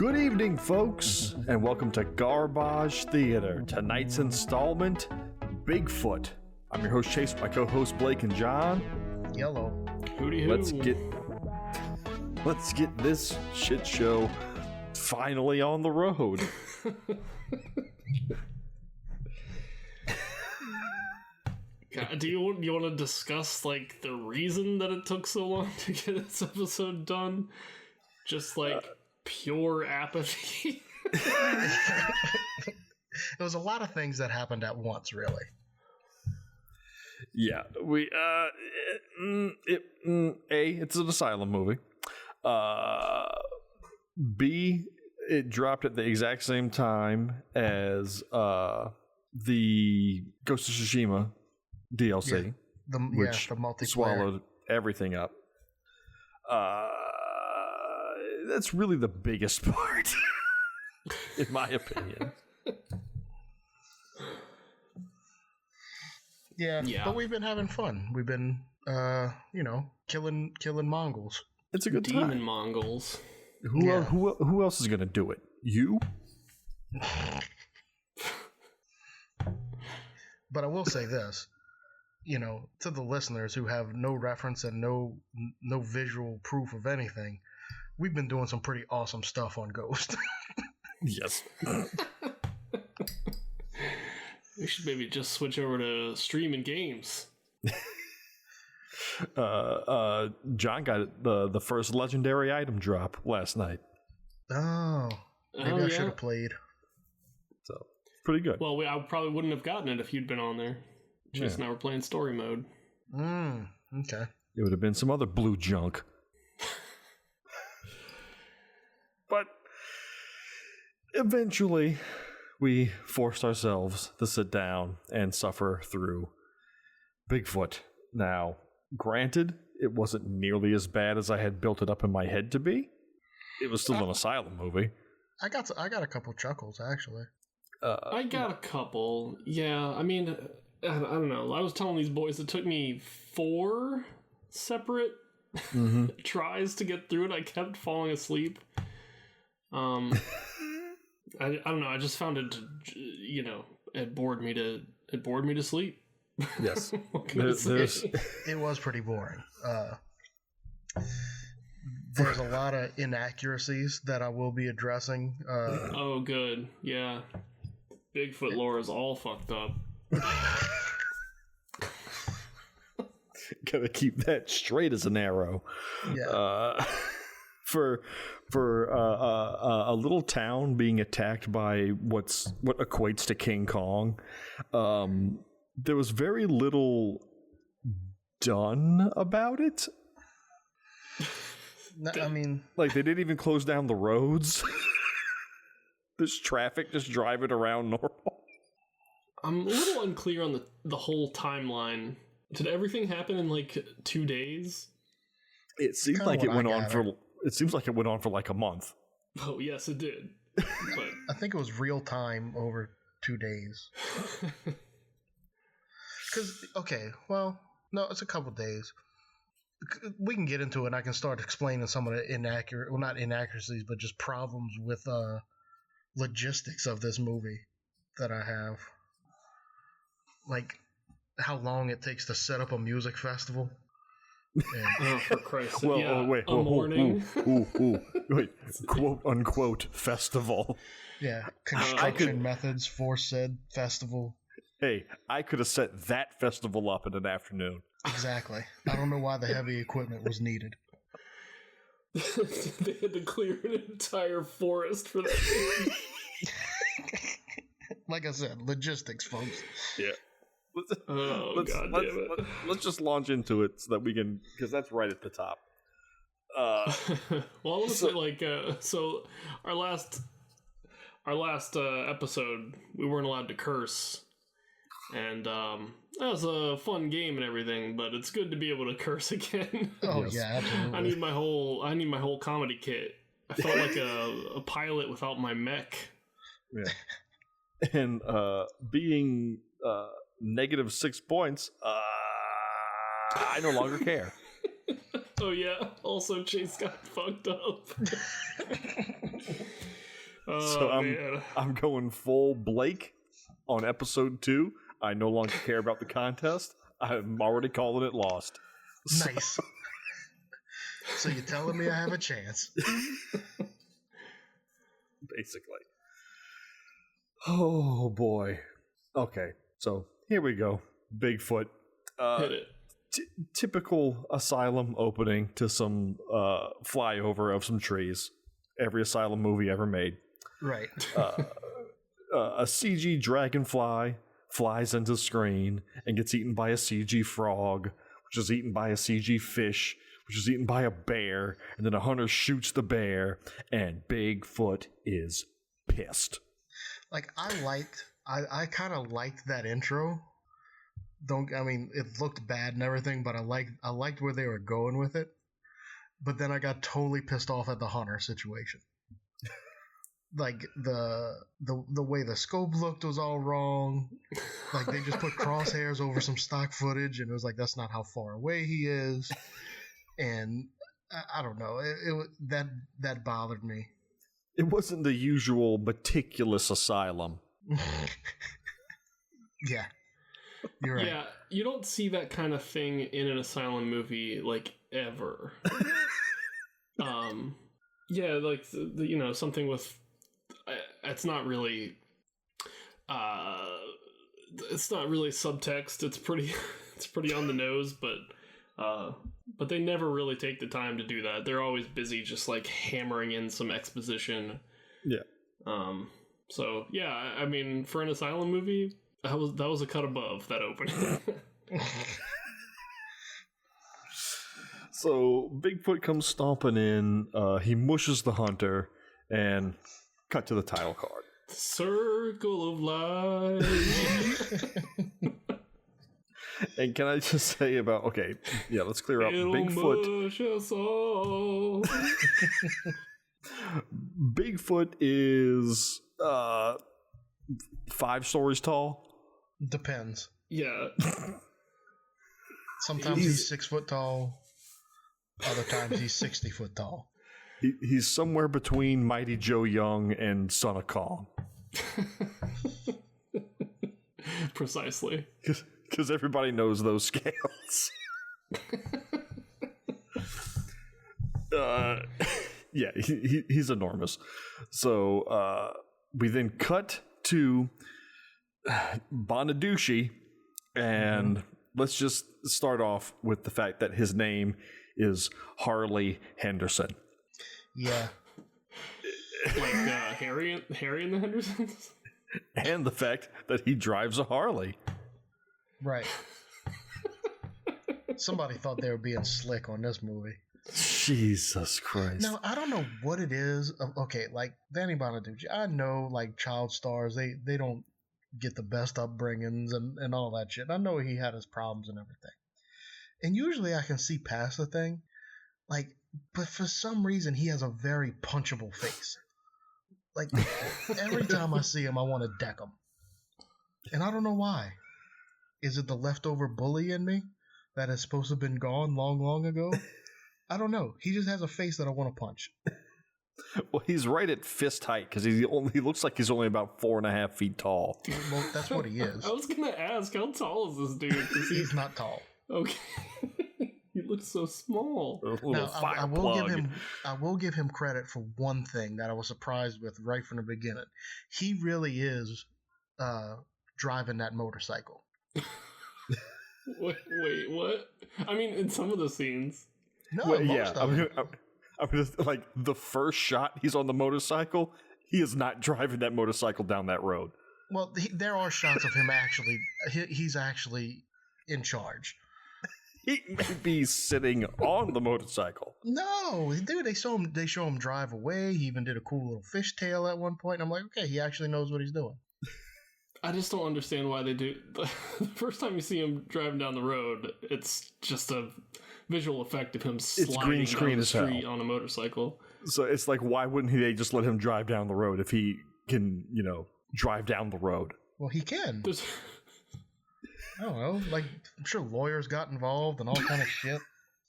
Good evening, folks, and welcome to Garbage Theater. Tonight's installment, Bigfoot. I'm your host, Chase, with my co-hosts, Blake and John. Yellow. Hooty hoo. Let's get this shit show finally on the road. God, do you want to discuss like the reason that it took so long to get this episode done? Just like pure apathy. It was a lot of things that happened at once, really. Yeah, it's an asylum movie. B, it dropped at the exact same time as the Ghost of Tsushima DLC, the multiplayer. Swallowed everything up. That's really the biggest part, in my opinion. Yeah, but we've been having fun. We've been, killing Mongols. It's a good Demon time. Mongols. Who else is going to do it? You? But I will say this, to the listeners who have no reference and no visual proof of anything, we've been doing some pretty awesome stuff on Ghost. Yes. We should maybe just switch over to streaming games. John got the first legendary item drop last night. Oh, maybe I should have played. So, pretty good. Well, I probably wouldn't have gotten it if you'd been on there. Just now we're playing story mode. Okay. It would have been some other blue junk. But eventually, we forced ourselves to sit down and suffer through Bigfoot. Now, granted, it wasn't nearly as bad as I had built it up in my head to be. It was still an asylum movie. I got a couple chuckles, actually. I got a couple. Yeah, I mean, I don't know. I was telling these boys it took me 4 separate tries to get through it. I kept falling asleep. I don't know. I just found it, it bored me to sleep. Yes. It was pretty boring. There's a lot of inaccuracies that I will be addressing. Oh, good. Yeah. Bigfoot lore is all fucked up. Gotta keep that straight as an arrow. Yeah. For a little town being attacked by what equates to King Kong, there was very little done about it. No, I mean, like they didn't even close down the roads. There's traffic just driving around normal. I'm a little unclear on the whole timeline. Did everything happen in like 2 days? It seemed like it went on for. It seems like it went on for like a month. Oh yes, it did. But I think it was real time over 2 days. Because it's a couple days. We can get into it and I can start explaining some of the not inaccuracies, but just problems with logistics of this movie that I have. Like how long it takes to set up a music festival. oh, for Christ's sake. Well, wait, morning. Wait, quote unquote festival. Yeah, construction methods for said festival. Hey, I could have set that festival up in an afternoon. Exactly. I don't know why the heavy equipment was needed. They had to clear an entire forest for that. Like I said, logistics, folks. Yeah. God damn it. Let's just launch into it so that we can, because that's right at the top. Well, I want to say, so our last episode, we weren't allowed to curse. And that was a fun game and everything, but it's good to be able to curse again. Oh yes. Yeah, absolutely. I need my whole comedy kit. I felt like a pilot without my mech. Yeah. And being -6 points, I no longer care. Oh yeah. Also, Chase got fucked up. So man. I'm going full Blake on episode 2. I no longer care about the contest. I'm already calling it lost. Nice. So you're telling me I have a chance? Basically. Oh boy. Okay, so here we go. Bigfoot. Hit it. Typical asylum opening to some flyover of some trees. Every asylum movie ever made. Right. A CG dragonfly flies into screen and gets eaten by a CG frog, which is eaten by a CG fish, which is eaten by a bear, and then a hunter shoots the bear, and Bigfoot is pissed. Like, I kind of liked that intro. It looked bad and everything, but I liked where they were going with it. But then I got totally pissed off at the hunter situation. Like, the way the scope looked was all wrong. Like, they just put crosshairs over some stock footage, and it was like, that's not how far away he is. And I don't know, that bothered me. It wasn't the usual meticulous asylum. Yeah, you're right. Yeah, you don't see that kind of thing in an asylum movie, like, ever. Yeah, like, something with... It's not really... it's not really subtext. It's pretty on the nose, but they never really take the time to do that. They're always busy just, like, hammering in some exposition. Yeah. So, yeah, I mean, for an asylum movie... That was a cut above that opening. So Bigfoot comes stomping in. He mushes the hunter, and cut to the title card. Circle of life. And can I just say about let's clear up Bigfoot. Mush us all. Bigfoot is 5 stories tall. Depends. Yeah. Sometimes he's 6 foot tall. Other times he's 60 foot tall. He's somewhere between Mighty Joe Young and Son of Kong. Precisely. Because everybody knows those scales. Yeah, he's enormous. So we then cut to Bonaducci, and let's just start off with the fact that his name is Harley Henderson. Yeah. Like Harry and the Hendersons? And the fact that he drives a Harley. Right. Somebody thought they were being slick on this movie. Jesus Christ. Now, I don't know what it is. Okay, like Danny Bonaducci, I know, like, child stars, they don't get the best upbringings and all that shit. I know he had his problems and everything. And usually I can see past the thing. Like, but for some reason he has a very punchable face. Like, every time I see him, I want to deck him. And I don't know why. Is it the leftover bully in me that is supposed to have been gone long ago? I don't know. He just has a face that I want to punch. Well, he's right at fist height because he looks like he's only about 4.5 feet tall. Well, that's what he is. I was gonna ask, how tall is this dude? He's not tall. Okay. He looks so small. Now, I will give him credit for one thing that I was surprised with right from the beginning. He really is driving that motorcycle. Wait, what? I mean, in some of the scenes. No, Well, most of them. I'm just like the first shot he's on the motorcycle, he is not driving that motorcycle down that road. Well, there are shots of him actually. He's actually in charge. He may be sitting on the motorcycle. No, dude, they show him drive away. He even did a cool little fishtail at one point. And I'm like, okay, he actually knows what he's doing. I just don't understand why they do. The first time you see him driving down the road, it's just a visual effect of him sliding green screen down the as hell. street on a motorcycle. So it's like, why wouldn't they just let him drive down the road if he can, drive down the road? Well, he can. There's, I don't know. Like, I'm sure lawyers got involved and all kind of shit.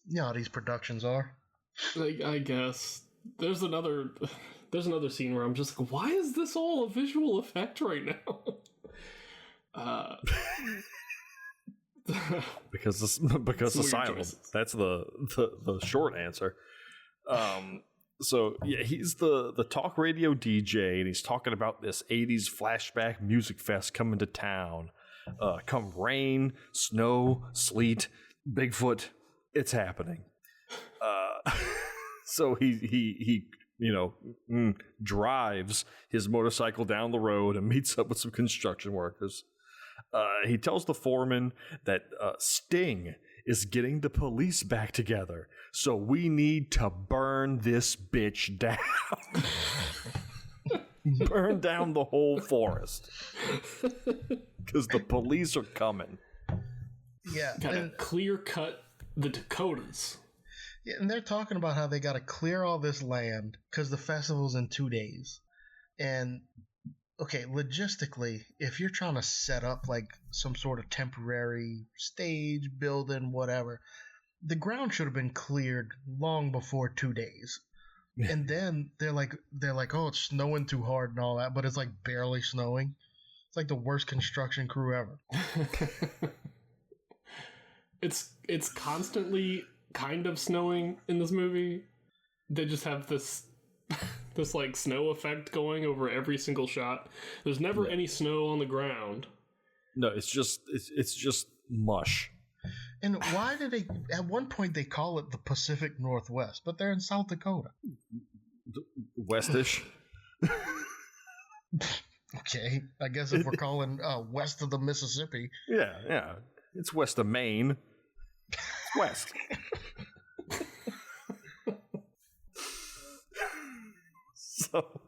You know how these productions are. Like, I guess there's another scene where I'm just like, why is this all a visual effect right now? Because asylum. That's the short answer. So yeah, he's the talk radio DJ, and he's talking about this 80s flashback music fest coming to town. Come rain, snow, sleet, Bigfoot, it's happening. So he drives his motorcycle down the road and meets up with some construction workers. He tells the foreman that Sting is getting the police back together, so we need to burn this bitch down. Burn down the whole forest. Because the police are coming. Yeah. Gotta clear cut the Dakotas. Yeah, and they're talking about how they got to clear all this land because the festival's in 2 days. And, okay, logistically, if you're trying to set up like some sort of temporary stage, building, whatever, the ground should have been cleared long before 2 days. And then they're like, oh, it's snowing too hard and all that, but it's like barely snowing. It's like the worst construction crew ever. It's constantly kind of snowing in this movie. They just have this like snow effect going over every single shot. There's never any snow on the ground. No, it's just mush. And why did they? At one point, they call it the Pacific Northwest, but they're in South Dakota. Westish. Okay, I guess if we're calling west of the Mississippi. Yeah, it's west of Maine. It's west. So,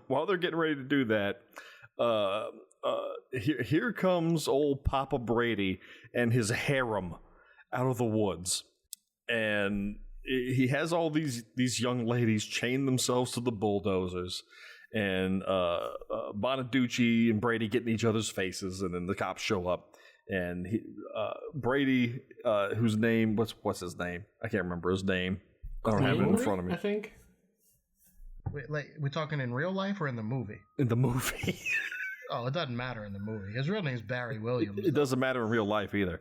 while they're getting ready to do that, here comes old Papa Brady and his harem out of the woods, and he has all these young ladies chain themselves to the bulldozers, and Bonaducci and Brady get in each other's faces, and then the cops show up, and Brady, whose name what's his name? I can't remember his name. I don't have it in front of me. I think. Wait, like, we're talking in real life or in the movie? In the movie. Oh, it doesn't matter in the movie. His real name's Barry Williams. It doesn't matter in real life either.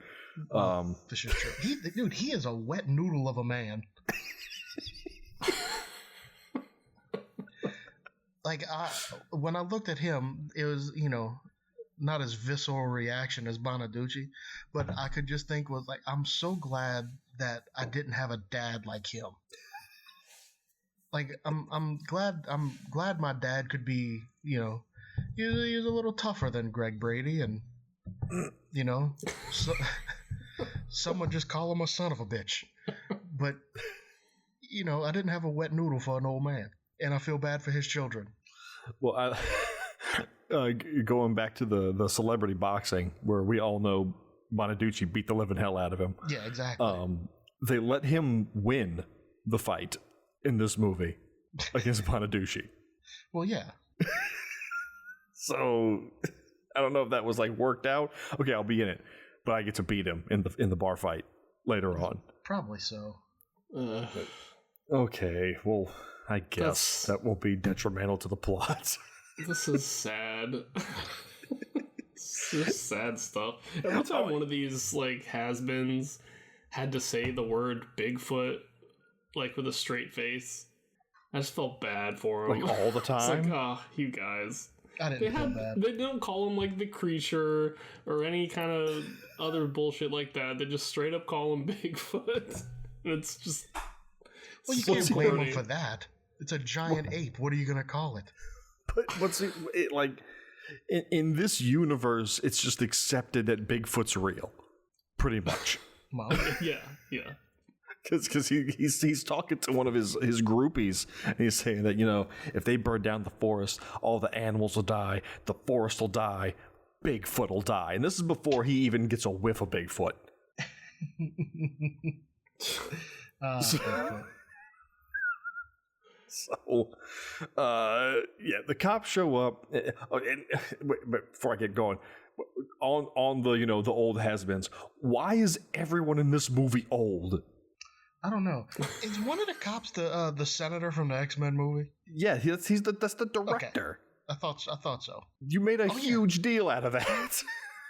This is true. He is a wet noodle of a man. Like, when I looked at him, it was, not as visceral reaction as Bonaducci, but I could just think was like, I'm so glad that I didn't have a dad like him. Like, I'm glad my dad could be, he's a little tougher than Greg Brady, and so, someone just call him a son of a bitch. But I didn't have a wet noodle for an old man, and I feel bad for his children. Well, going back to the celebrity boxing, where we all know Bonaducci beat the living hell out of him. Yeah, exactly. They let him win the fight in this movie against Bonaducci. Well, yeah. So I don't know if that was like worked out. Okay, I'll be in it, but I get to beat him in the bar fight later on. Probably so. Okay, well, I guess that will be detrimental to the plot. This is sad. This is sad stuff. Every time one of these like has-beens had to say the word Bigfoot like with a straight face, I just felt bad for him. Like all the time? It's like, you guys. I didn't feel bad. They don't call him like the creature or any kind of other bullshit like that. They just straight up call him Bigfoot. It's just... Well, you can't blame him for that. It's a giant ape. What are you going to call it? But what's it like... In this universe, it's just accepted that Bigfoot's real. Pretty much. Well, yeah. Because he's talking to one of his groupies, and he's saying that, if they burn down the forest, all the animals will die, the forest will die, Bigfoot will die. And this is before he even gets a whiff of Bigfoot. So, the cops show up. And before I get going, on the the old has-beens. Why is everyone in this movie old? I don't know. Is one of the cops the senator from the X-Men movie? Yeah, that's the director. Okay. I thought so. You made a huge deal out of that.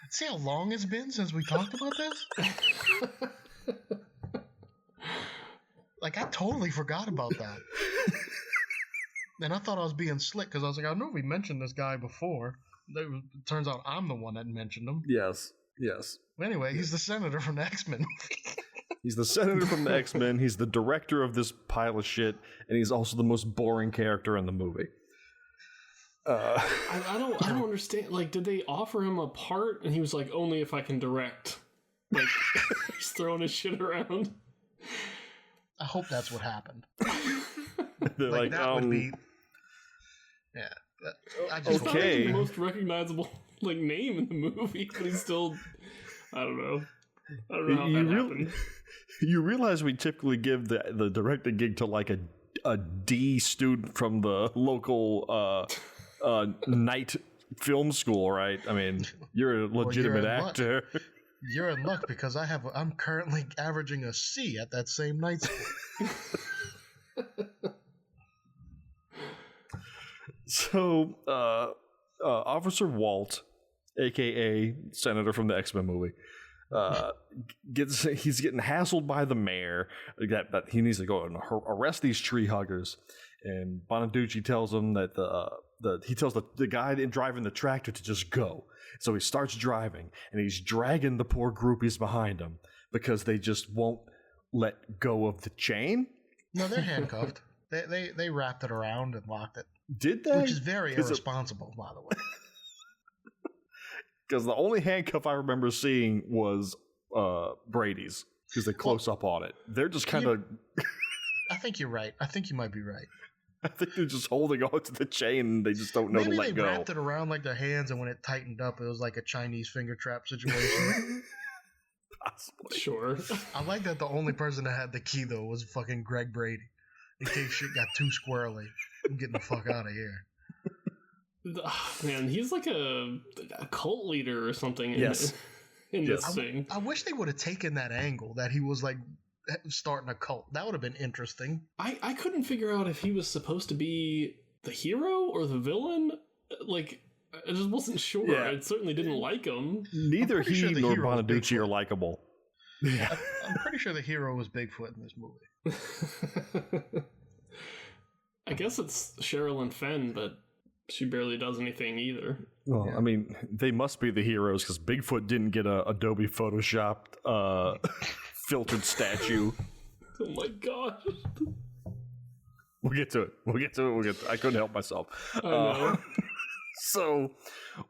See how long it's been since we talked about this? Like, I totally forgot about that. And I thought I was being slick because I was like, I know we mentioned this guy before. It turns out I'm the one that mentioned him. Yes. Anyway, he's the senator from the X-Men. He's the senator from the X-Men. He's the director of this pile of shit, and he's also the most boring character in the movie. I don't understand. Like, did they offer him a part, and he was like, only if I can direct? Like, he's throwing his shit around. I hope that's what happened. They're like, that would be. Yeah. I just okay. The most recognizable name in the movie, but he's still. I don't know how that happened. You realize we typically give the directing gig to like a D student from the local night film school, right? I mean, you're a legitimate actor. You're in luck because I'm currently averaging a C at that same night school. So, Officer Walt, aka Senator from the X-Men movie, he's getting hassled by the mayor that he needs to go and arrest these tree huggers, and Bonaducci tells him that he tells the guy driving the tractor to just go. So he starts driving, and he's dragging the poor groupies behind him because they just won't let go of the chain. No, they're handcuffed. They wrapped it around and locked it. Did they? Which is very irresponsible, by the way. Because the only handcuff I remember seeing was Brady's, because they close up on it. They're just kind of... I think you're right. I think you might be right. I think they're just holding on to the chain and they just don't know to let go. Maybe they wrapped it around like their hands, and when it tightened up, it was like a Chinese finger trap situation. Possibly. Sure. I like that the only person that had the key, though, was fucking Greg Brady. In case shit got too squirrely. I'm getting the fuck out of here. Man, he's like a cult leader or something in this thing. I wish they would have taken that angle, that he was like starting a cult. That would have been interesting. I couldn't figure out if he was supposed to be the hero or the villain. Like, I just wasn't sure. Yeah. I certainly didn't like him. Neither he nor Bonaducci are likable. Yeah. I'm pretty sure the hero was Bigfoot in this movie. I guess it's Sherilyn Fenn, but she barely does anything either. Well, yeah. I mean, they must be the heroes because Bigfoot didn't get a Adobe Photoshopped filtered statue. Oh my gosh. We'll get to it. I couldn't help myself. I know. So,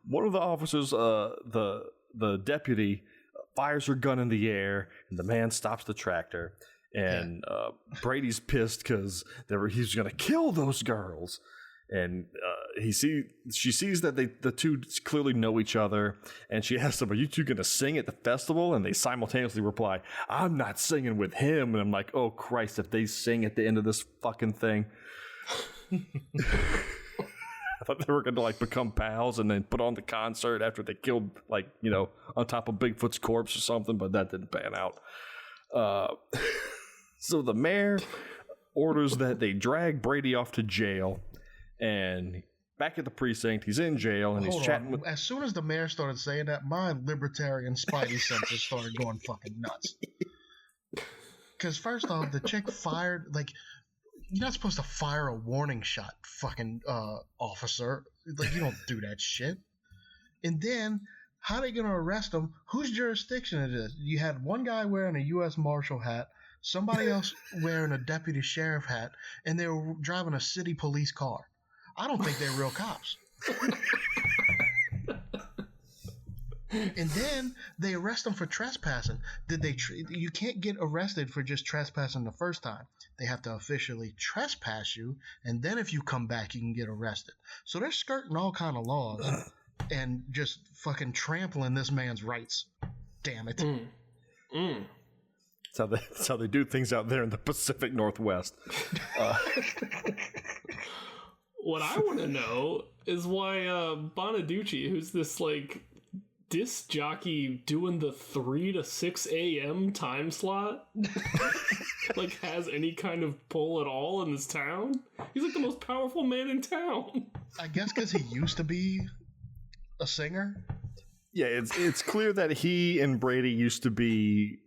one of the officers, the deputy, fires her gun in the air, and the man stops the tractor. And Brady's pissed because he's going to kill those girls. And she sees that the two clearly know each other, and she asks them, "Are you two going to sing at the festival?" And they simultaneously reply, "I'm not singing with him." And I'm like, oh Christ, if they sing at the end of this fucking thing. I thought they were going to like become pals and then put on the concert after they killed, like, on top of Bigfoot's corpse or something, but that didn't pan out. So the mayor orders that they drag Brady off to jail. And back at the precinct, he's in jail, and he's chatting with... As soon as the mayor started saying that, my libertarian spidey senses started going fucking nuts. Because first off, the chick fired, like, you're not supposed to fire a warning shot, fucking officer. Like, you don't do that shit. And then, how are they going to arrest him? Whose jurisdiction it is? You had one guy wearing a U.S. Marshal hat, somebody else wearing a deputy sheriff hat, and they were driving a city police car. I don't think they're real cops. And then they arrest them for trespassing. You can't get arrested for just trespassing the first time. They have to officially trespass you, and then if you come back, you can get arrested. So they're skirting all kind of laws and just fucking trampling this man's rights. Damn it. That's how they do things out there in the Pacific Northwest. What I want to know is why Bonaducci, who's this like disc jockey doing the 3 to 6 a.m. time slot like has any kind of pull at all in this town? He's like the most powerful man in town. I guess because he used to be a singer. Yeah, it's clear that he and Brady used to be.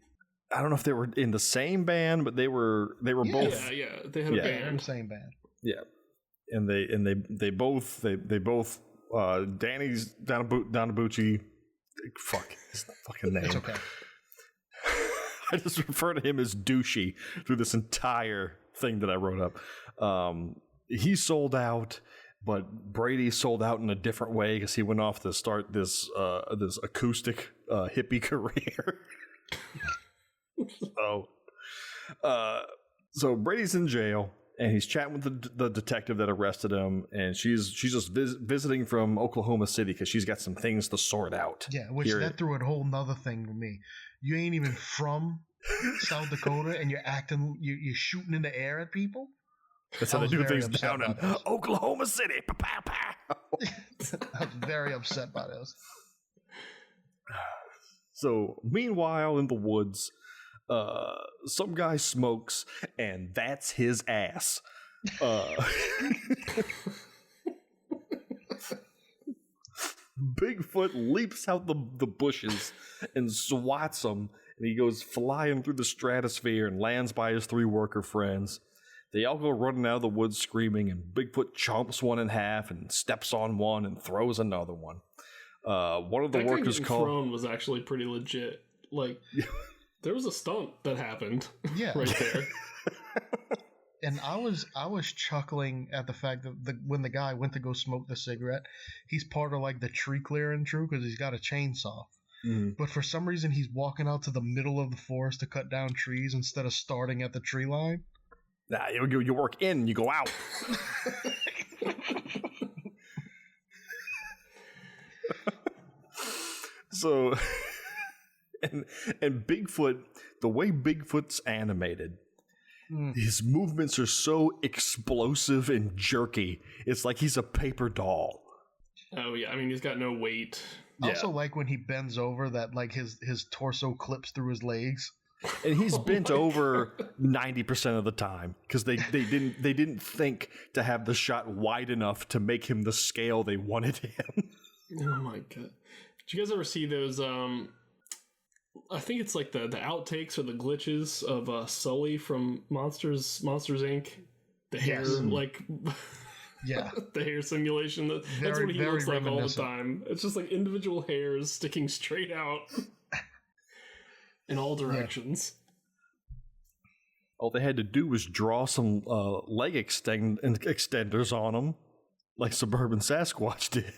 I don't know if they were in the same band, but they were both. Yeah, they had a band. Same band. Yeah, and they both Danny's Donabucci. Fuck his fucking name. It's okay. I just refer to him as douchey through this entire thing that I wrote up. He sold out, but Brady sold out in a different way because he went off to start this acoustic hippie career. So Brady's in jail, and he's chatting with the detective that arrested him, and she's just visiting from Oklahoma City because she's got some things to sort out. Yeah, which that threw a whole nother thing with me. You ain't even from South Dakota, and you're shooting in the air at people. That's how they do things down in Oklahoma City. Pow, pow. I was very upset by this. So, meanwhile, in the woods, some guy smokes, and that's his ass. Bigfoot leaps out the bushes and swats him, and he goes flying through the stratosphere and lands by his 3 worker friends. They all go running out of the woods screaming, and Bigfoot chomps one in half and steps on one and throws another one. One of the workers thrown was actually pretty legit. Like, there was a stunt that happened. Yeah, right there. And I was chuckling at the fact that when the guy went to go smoke the cigarette, he's part of like the tree clearing crew because he's got a chainsaw. Mm. But for some reason, he's walking out to the middle of the forest to cut down trees instead of starting at the tree line. Nah, you work in, you go out. So, and Bigfoot, the way Bigfoot's animated, his movements are so explosive and jerky. It's like he's a paper doll. Oh yeah, I mean he's got no weight. I also like when he bends over that like his torso clips through his legs. And he's bent over 90% of the time because they didn't think to have the shot wide enough to make him the scale they wanted him. Oh my god! Did you guys ever see those? I think it's like the outtakes or the glitches of Sully from Monsters Inc. The hair yeah, the hair simulation. That's what he looks like all the time. It's just like individual hairs sticking straight out. In all directions. All they had to do was draw some leg extenders on him, like Suburban Sasquatch did.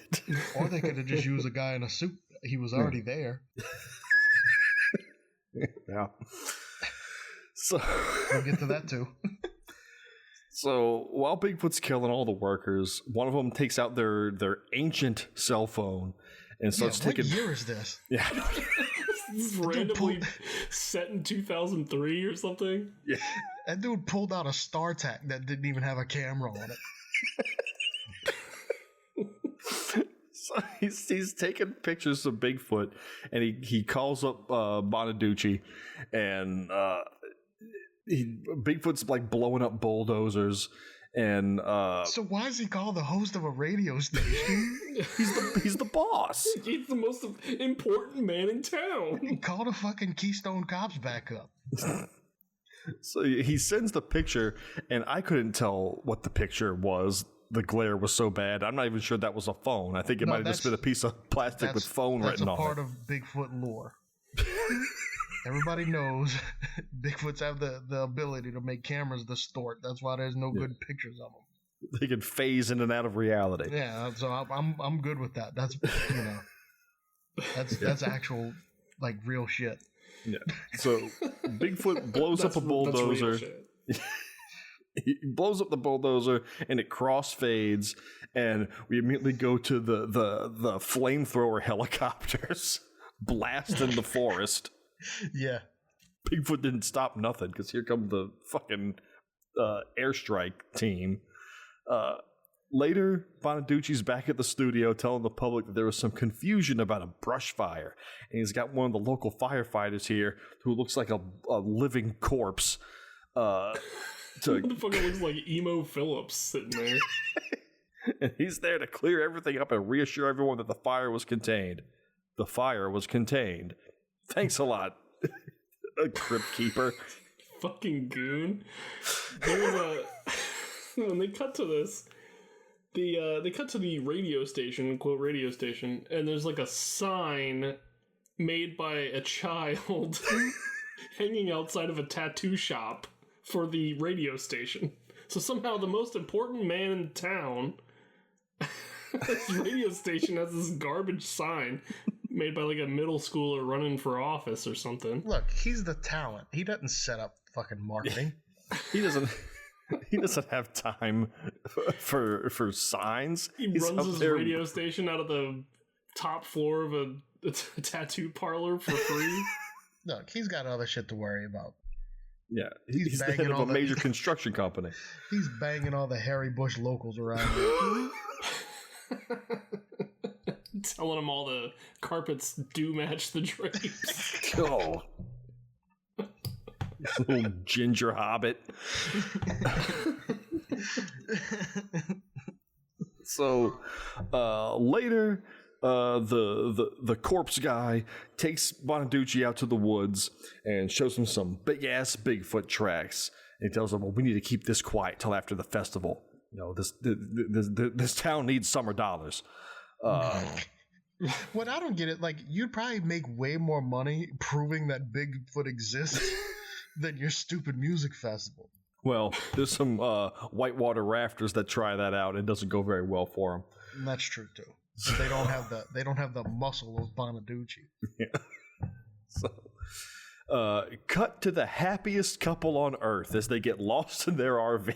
Or they could have just used a guy in a suit. He was already there. Yeah. So we'll get to that too. So while Bigfoot's killing all the workers, one of them takes out their ancient cell phone and starts taking. What year is this? Yeah. This is randomly set in 2003 or something. Yeah. That dude pulled out a StarTAC that didn't even have a camera on it. So he's taking pictures of Bigfoot, and he calls up Bonaducci, and Bigfoot's like blowing up bulldozers. And so why is he called the host of a radio station? he's the boss. He's the most important man in town. Call the fucking Keystone Cops back up. So he sends the picture, and I couldn't tell what the picture was. The glare was so bad. I'm not even sure that was a phone. I think it might have just been a piece of plastic with phone written on it. That's a part of Bigfoot lore. Everybody knows Bigfoots have the ability to make cameras distort. That's why there's no good pictures of them. They can phase in and out of reality. Yeah, so I'm good with that. That's that's actual like real shit. Yeah. So Bigfoot blows up a bulldozer. He blows up the bulldozer and it crossfades, and we immediately go to the flamethrower helicopters blasting the forest. Yeah. Bigfoot didn't stop nothing because here comes the fucking airstrike team. Later, Bonaducci's back at the studio telling the public that there was some confusion about a brush fire. And he's got one of the local firefighters here who looks like a living corpse. Motherfucker looks like Emo Phillips sitting there. And he's there to clear everything up and reassure everyone that the fire was contained. The fire was contained. Thanks a lot, Crypt Keeper. Fucking goon. There was when they cut to this, they cut to the radio station, quote radio station, and there's like a sign made by a child hanging outside of a tattoo shop for the radio station. So somehow the most important man in town, this radio station has this garbage sign made by like a middle schooler running for office or something. Look, he's the talent. He doesn't set up fucking marketing. He doesn't have time for signs. He runs his radio station out of the top floor of a tattoo parlor for free. Look, he's got other shit to worry about. Yeah, he's the head of a major construction company. He's banging all the Harry Bush locals around. Telling them all the carpets do match the drapes. Oh. Little ginger hobbit. So later, the corpse guy takes Bonaducci out to the woods and shows him some big ass Bigfoot tracks. And he tells him, "Well, we need to keep this quiet till after the festival. You know, this town needs summer dollars." What I don't get it, like, you'd probably make way more money proving that Bigfoot exists than your stupid music festival. Well, there's some whitewater rafters that try that out. It doesn't go very well for them. And that's true too. But they don't have the muscle of Bonaducci. Yeah. So, cut to the happiest couple on Earth as they get lost in their RV.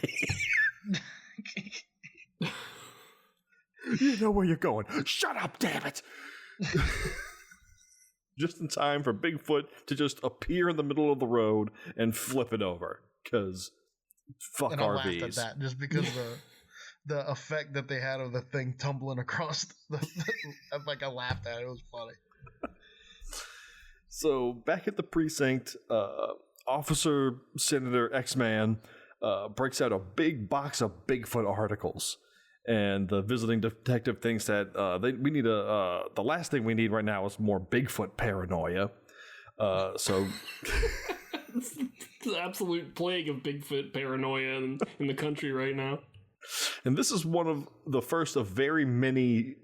You know where you're going. Shut up, damn it! Just in time for Bigfoot to just appear in the middle of the road and flip it over. Because fuck and I RVs. laughed at that just because the effect that they had of the thing tumbling across I laughed at it. It was funny. So back at the precinct, Officer Senator X-Man breaks out a big box of Bigfoot articles. And the visiting detective thinks that we need the last thing we need right now is more Bigfoot paranoia. So it's the absolute plague of Bigfoot paranoia in the country right now. And this is one of the first of very many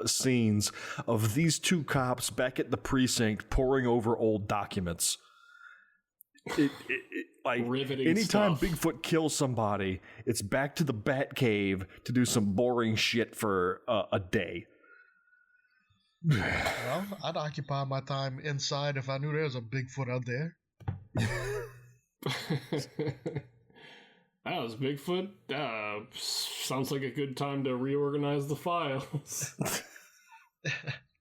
scenes of these two cops back at the precinct poring over old documents. Like riveting anytime stuff. Bigfoot kills somebody, it's back to the Bat Cave to do some boring shit for a day. Well, I'd occupy my time inside if I knew there was a Bigfoot out there. That was Bigfoot. Sounds like a good time to reorganize the files.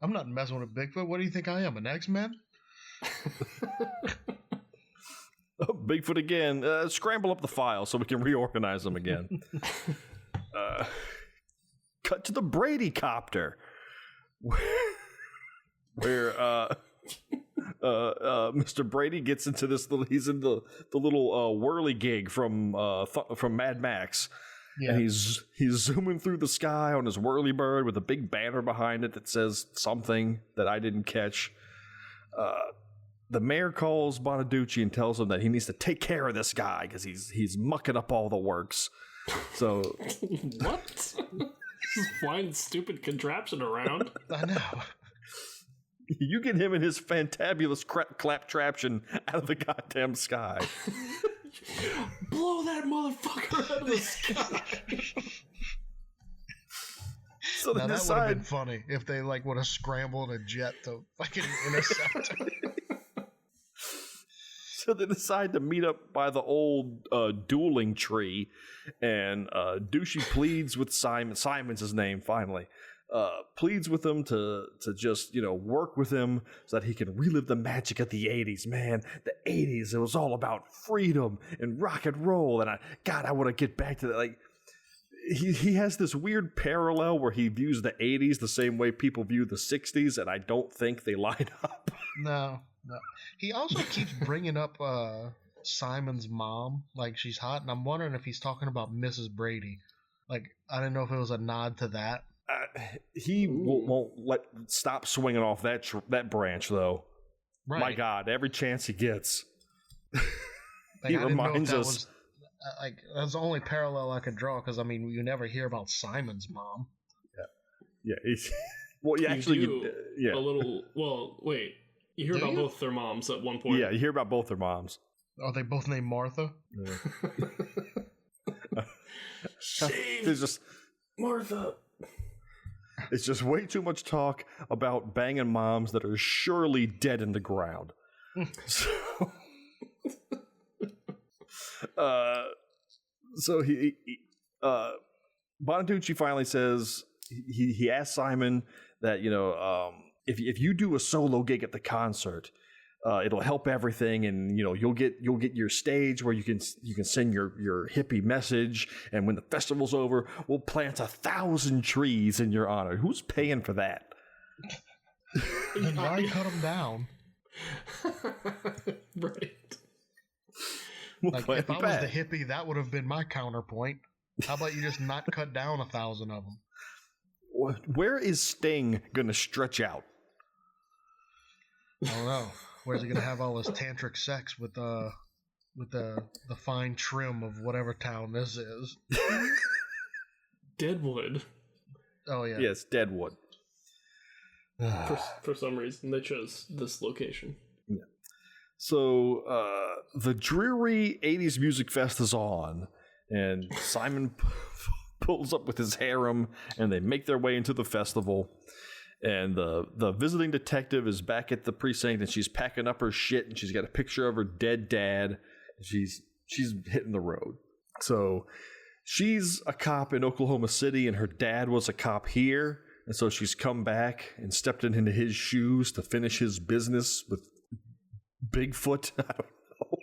I'm not messing with a Bigfoot. What do you think I am, an X-Men? Bigfoot again. Scramble up the files so we can reorganize them again. Cut to the Brady copter, where Mr. Brady gets into this little. He's in the little whirly gig from Mad Max. Yeah. And he's zooming through the sky on his whirly bird with a big banner behind it that says something that I didn't catch. The mayor calls Bonaducci and tells him that he needs to take care of this guy because he's mucking up all the works. So what? Just flying stupid contraption around. I know. You get him and his fantabulous claptraption out of the goddamn sky. Blow that motherfucker out of the sky. So now that would have been funny if they would have scrambled a jet to fucking intercept. So they decide to meet up by the old dueling tree, and Douchey pleads with Simon. Simon's his name, finally. Pleads with him to just, work with him so that he can relive the magic of the 80s, man. The 80s, it was all about freedom and rock and roll, and I want to get back to that. he has this weird parallel where he views the 80s the same way people view the 60s, and I don't think they line up. No. He also keeps bringing up Simon's mom, like she's hot, and I'm wondering if he's talking about Mrs. Brady. Like, I didn't know if it was a nod to that. He won't stop swinging off that branch, though. Right. My God, every chance he gets. Like, he reminds us. That's the only parallel I could draw, because, I mean, you never hear about Simon's mom. Yeah. Well, you actually... A little... Well, wait. You hear about both their moms at one point. Yeah, you hear about both their moms. Are they both named Martha? Yeah. There's just... Martha! It's just way too much talk about banging moms that are surely dead in the ground. So he Bonaducci finally says he asked Simon that, you know, if you do a solo gig at the concert, it'll help everything, and you know you'll get your stage where you can send your hippie message, and when the festival's over, we'll plant 1,000 trees in your honor. Who's paying for that? And why cut them down? Right. Like, if I was the hippie, that would have been my counterpoint. How about you just not cut down 1,000 of them? Where is Sting gonna stretch out? I don't know. Where's he gonna have all his tantric sex with the fine trim of whatever town this is? Deadwood. Oh yeah. Yes, Deadwood. For some reason, they chose this location. Yeah. So the dreary 80s music fest is on, and Simon pulls up with his harem, and they make their way into the festival. And the visiting detective is back at the precinct, and she's packing up her shit, and she's got a picture of her dead dad. And she's hitting the road. So she's a cop in Oklahoma City, and her dad was a cop here. And so she's come back and stepped into his shoes to finish his business with Bigfoot. I don't know.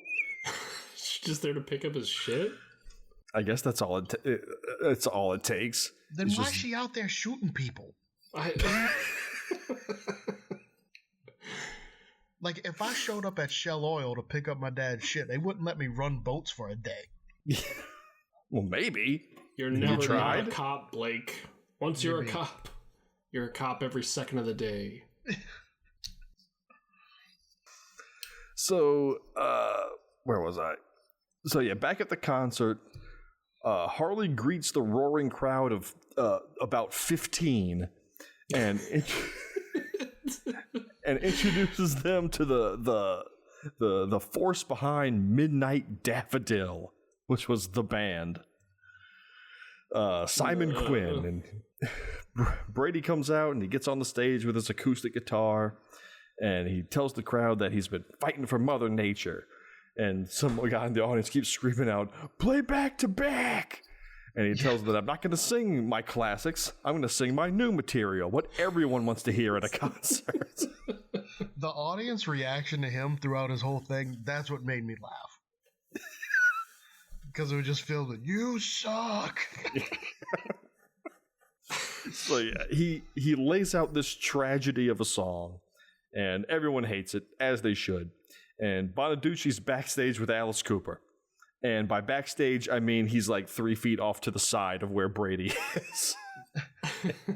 She's just there to pick up his shit? I guess that's all that's all it takes. Then why is she out there shooting people? Like, if I showed up at Shell Oil to pick up my dad's shit, they wouldn't let me run boats for a day. Well, maybe. You're never not a cop, Blake. Once you're a cop, you're a cop every second of the day. So, where was I? So, yeah, back at the concert, Harley greets the roaring crowd of about 15 and introduces them to the force behind Midnight Daffodil, which was the band. Simon Quinn, and Brady comes out and he gets on the stage with his acoustic guitar, and he tells the crowd that he's been fighting for Mother Nature. And some guy in the audience keeps screaming out, "Play back to back!" And he tells them that I'm not going to sing my classics. I'm going to sing my new material, what everyone wants to hear at a concert. The audience reaction to him throughout his whole thing, that's what made me laugh. Because it was just filled with, "You suck!" So yeah, he lays out this tragedy of a song, and everyone hates it, as they should. And Bonaducci's backstage with Alice Cooper. And by backstage, I mean he's like 3 feet off to the side of where Brady is.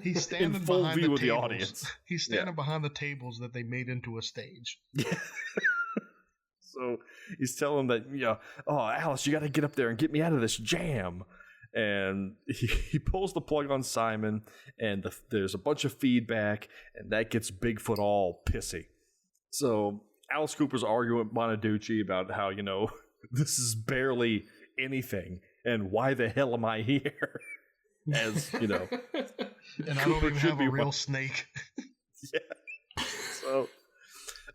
He's standing in full behind view the of the tables. audience. He's standing behind the tables that they made into a stage. Yeah. So he's telling them that, "Oh, Alice, you got to get up there and get me out of this jam." And he pulls the plug on Simon, and there's a bunch of feedback, and that gets Bigfoot all pissy. So Alice Cooper's arguing with Bonaducci about how, this is barely anything, and why the hell am I here? As, And I don't even have a real snake. Yeah. So,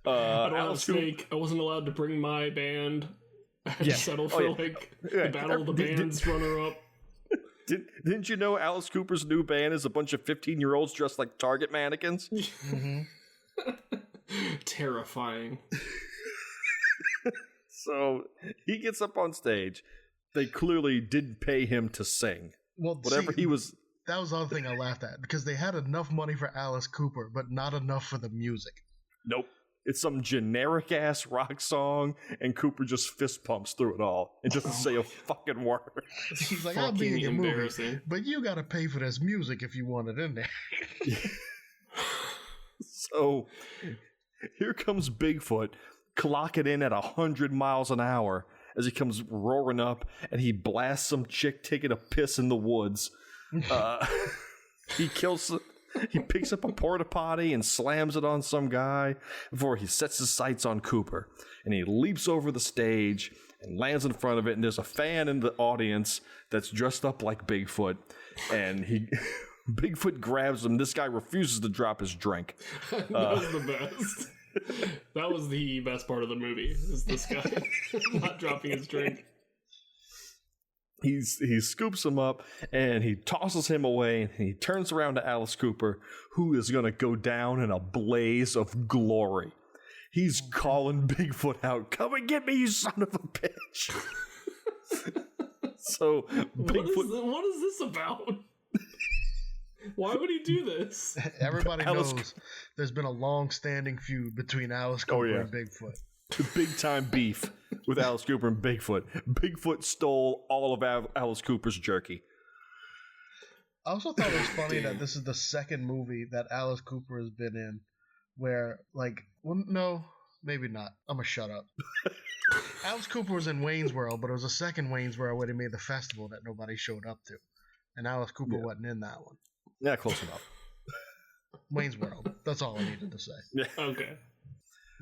I don't have a snake. I wasn't allowed to bring my band. I had to settle for the Battle of the Bands runner-up. Didn't you know Alice Cooper's new band is a bunch of 15-year-olds dressed like Target mannequins? Mm-hmm. Terrifying. So he gets up on stage. They clearly didn't pay him to sing. Well, whatever see, he was. that was the other thing I laughed at, because they had enough money for Alice Cooper, but not enough for the music. Nope. It's some generic ass rock song, and Cooper just fist pumps through it all and doesn't say a fucking word. He's like, I'll be in your movie, but you got to pay for this music if you want it in there. So here comes Bigfoot, clocking in at 100 miles an hour as he comes roaring up, and he blasts some chick taking a piss in the woods. He picks up a porta potty and slams it on some guy before he sets his sights on Cooper. And he leaps over the stage and lands in front of it. And there's a fan in the audience that's dressed up like Bigfoot. And Bigfoot grabs him. This guy refuses to drop his drink. That was the best. That was the best part of the movie, is this guy not dropping his drink. He scoops him up and he tosses him away, and he turns around to Alice Cooper, who is going to go down in a blaze of glory. He's calling Bigfoot out, "Come and get me, you son of a bitch!" So Bigfoot, what is this about? Why would he do this? Everybody knows there's been a long-standing feud between Alice Cooper and Bigfoot. Big time beef with Alice Cooper and Bigfoot. Bigfoot stole all of Alice Cooper's jerky. I also thought it was funny that this is the second movie that Alice Cooper has been in where, like, well, no, maybe not. I'm gonna shut up. Alice Cooper was in Wayne's World, but it was the second Wayne's World where they made the festival that nobody showed up to. And Alice Cooper wasn't in that one. Yeah, close enough. Wayne's World. That's all I needed to say. Yeah. Okay.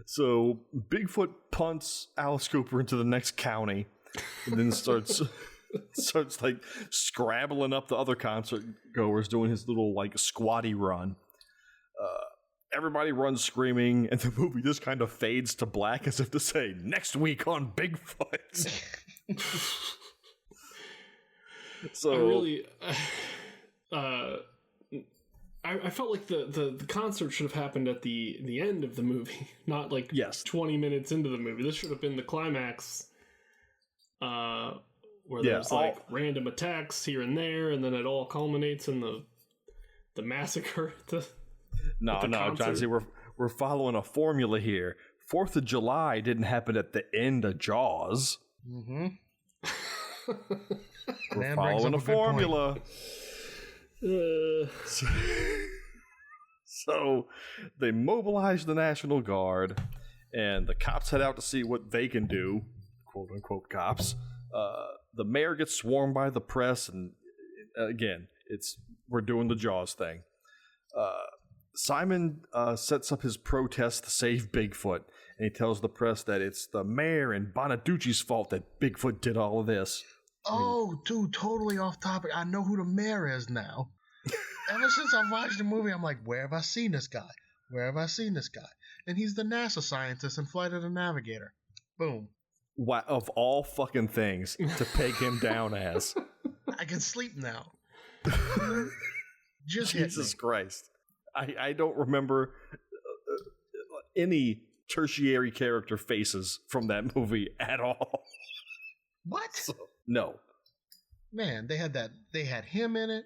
So Bigfoot punts Alice Cooper into the next county, and then starts like scrabbling up the other concert goers, doing his little like squatty run. Everybody runs screaming, and the movie just kind of fades to black as if to say, "Next week on Bigfoot." So I really, I felt like the concert should have happened at the end of the movie, not like 20 minutes into the movie. This should have been the climax, where there's like random attacks here and there, and then it all culminates in the massacre. No, John C. We're following a formula here. 4th of July didn't happen at the end of Jaws. Mm-hmm. We're following a formula. So they mobilize the National Guard, and the cops head out to see what they can do, quote unquote cops. The mayor gets swarmed by the press, and again, we're doing the Jaws thing. Simon sets up his protest to save Bigfoot, and he tells the press that it's the mayor and Bonaducci's fault that Bigfoot did all of this. Oh, dude, totally off topic. I know who the mayor is now. Ever since I watched the movie, I'm like, where have I seen this guy? Where have I seen this guy? And he's the NASA scientist in Flight of the Navigator. Boom. Wow, of all fucking things to peg him down as. I can sleep now. Just Jesus Christ. I don't remember any tertiary character faces from that movie at all. What? No. Man, they had him in it.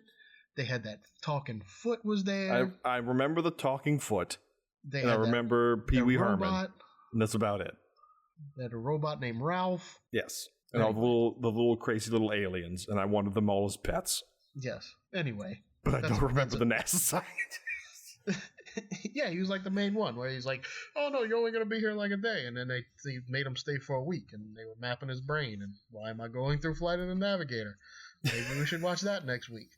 They had that talking foot was there. I remember the talking foot. I remember Pee Wee Herman. And that's about it. They had a robot named Ralph. Yes. And all the little crazy little aliens, and I wanted them all as pets. Yes. Anyway. But I don't remember the NASA scientist. Yeah, he was like the main one, where he's like, "Oh no, you're only going to be here like a day," and then they made him stay for a week, and they were mapping his brain. And why am I going through Flight of the Navigator? Maybe we should watch that next week.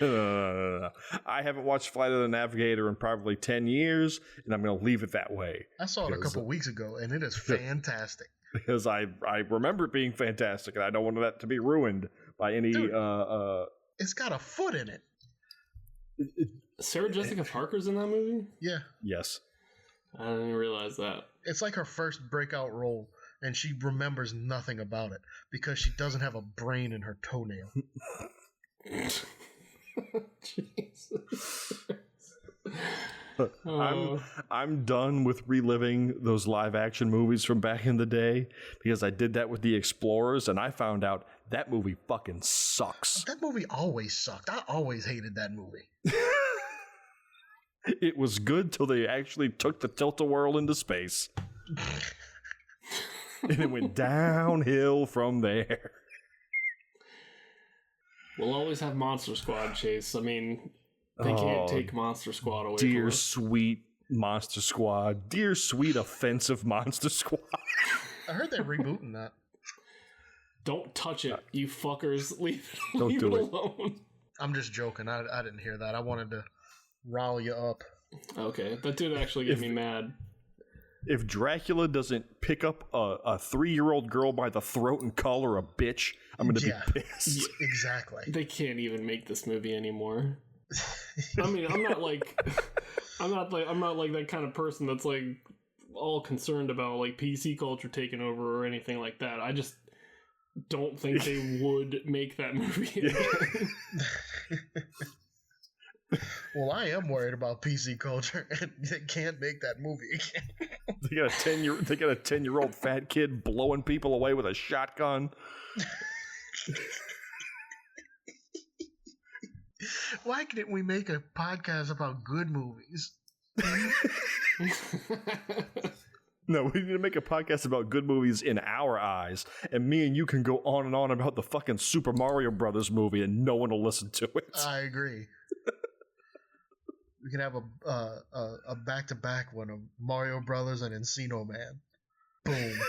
I haven't watched Flight of the Navigator in probably 10 years, and I'm going to leave it that way. I saw it a couple weeks ago, and it is fantastic. Because I remember it being fantastic, and I don't want that to be ruined by any... Dude, it's got a foot in it. Sarah Jessica Parker's in that movie? Yeah. Yes. I didn't realize that. It's like her first breakout role, and she remembers nothing about it because she doesn't have a brain in her toenail. Jesus. I'm done with reliving those live action movies from back in the day because I did that with the Explorers and I found out that movie fucking sucks. That movie always sucked. I always hated that movie. It was good till they actually took the tilt-a-whirl into space. And it went downhill from there. We'll always have Monster Squad, Chase. I mean, they can't take Monster Squad away from us. Dear sweet Monster Squad. Dear sweet offensive Monster Squad. I heard they're rebooting that. Don't touch it, you fuckers. Leave it alone. I'm just joking. I didn't hear that. I wanted to rile you up. Okay, that did actually get me mad. If Dracula doesn't pick up a 3-year-old girl by the throat and call her a bitch, I'm going to be pissed. Yeah, exactly. They can't even make this movie anymore. I mean, I'm not like that kind of person that's like all concerned about like PC culture taking over or anything like that. I just don't think they would make that movie again. Well, I am worried about PC culture, and they can't make that movie again. They got a 10-year-old fat kid blowing people away with a shotgun. Why couldn't we make a podcast about good movies? No, we need to make a podcast about good movies in our eyes, and me and you can go on and on about the fucking Super Mario Brothers movie, and no one will listen to it. I agree. We can have a back-to-back one of Mario Brothers and Encino Man. Boom.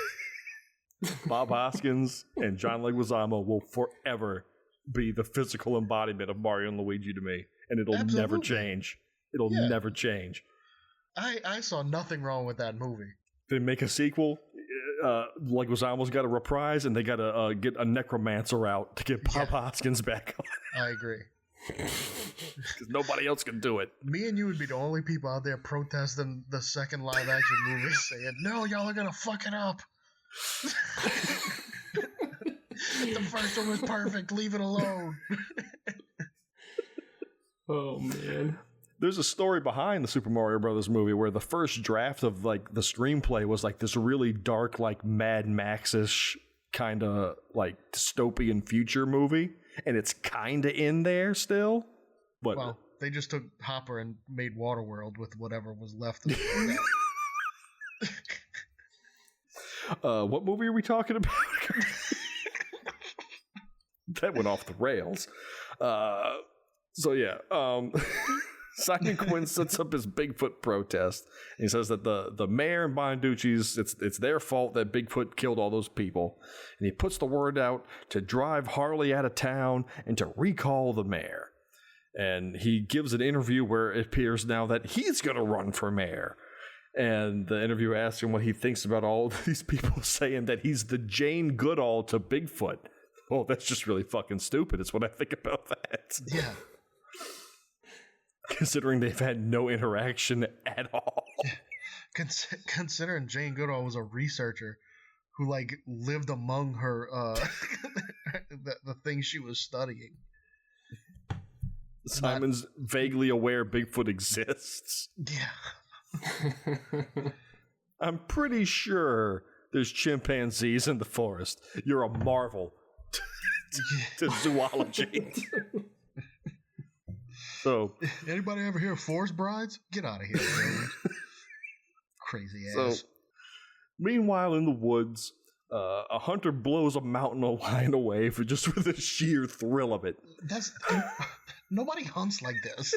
Bob Hoskins and John Leguizamo will forever be the physical embodiment of Mario and Luigi to me, and it'll never change. It'll never change. I saw nothing wrong with that movie. They make a sequel. Leguizamo's got a reprise, and they got to get a necromancer out to get Bob Hoskins back on. I agree. Because nobody else can do it. Me and you would be the only people out there protesting the second live action movie, saying, "No, y'all are gonna fuck it up." The first one was perfect. Leave it alone. Oh man. There's a story behind the Super Mario Brothers movie where the first draft of like the screenplay was like this really dark, like Mad Max-ish kind of like dystopian future movie, and it's kind of in there still. But well, they just took Hopper and made Waterworld with whatever was left of it. What movie are we talking about? That went off the rails. Simon Quinn sets up his Bigfoot protest. He says that the mayor and Bonaducci's, it's their fault that Bigfoot killed all those people. And he puts the word out to drive Harley out of town and to recall the mayor. And he gives an interview where it appears now that he's going to run for mayor. And the interviewer asks him what he thinks about all of these people saying that he's the Jane Goodall to Bigfoot. Oh, that's just really fucking stupid. It's what I think about that. Yeah. Considering they've had no interaction at all. Considering Jane Goodall was a researcher who like lived among her the things she was studying. Simon's vaguely aware Bigfoot exists. Yeah. I'm pretty sure there's chimpanzees in the forest. You're a marvel to zoology. So, anybody ever hear of forest brides? Get out of here, man. Crazy ass. So, meanwhile, in the woods, a hunter blows a mountain lion away for the sheer thrill of it. Nobody hunts like this.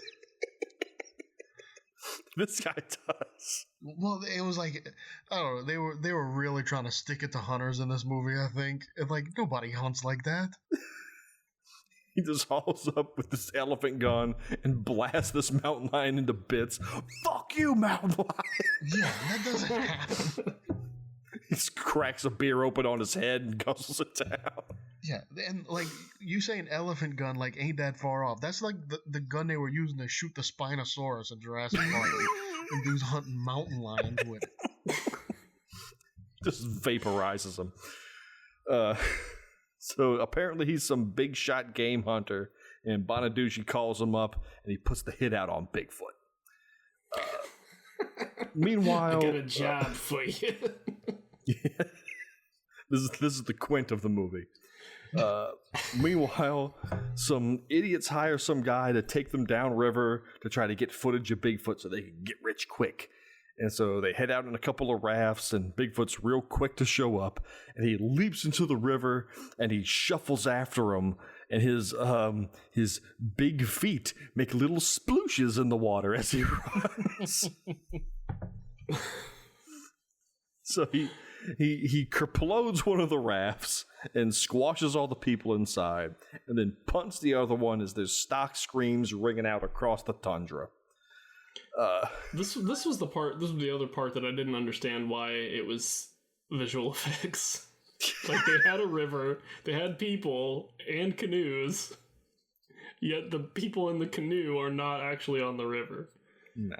This guy does. Well, it was like, I don't know. They were really trying to stick it to hunters in this movie. I think nobody hunts like that. He just hauls up with this elephant gun and blasts this mountain lion into bits. Fuck you, mountain lion! Yeah, that doesn't happen. He cracks a beer open on his head and guzzles it down. Yeah, and like you say, an elephant gun ain't that far off. That's like the gun they were using to shoot the Spinosaurus in Jurassic Park. And dudes hunting mountain lions with it. Just vaporizes them. So apparently he's some big shot game hunter, and Bonaducci calls him up, and he puts the hit out on Bigfoot. Meanwhile, I got a job for you. Yeah. This is the quint of the movie. Meanwhile, some idiots hire some guy to take them downriver to try to get footage of Bigfoot so they can get rich quick. And so they head out in a couple of rafts, and Bigfoot's real quick to show up. And he leaps into the river, and he shuffles after him. And his big feet make little splooshes in the water as he runs. So he kerplodes one of the rafts and squashes all the people inside, and then punts the other one as there's stock screams ringing out across the tundra. This was the other part that I didn't understand why it was visual effects. Like, they had a river, they had people and canoes, yet the people in the canoe are not actually on the river. Nah.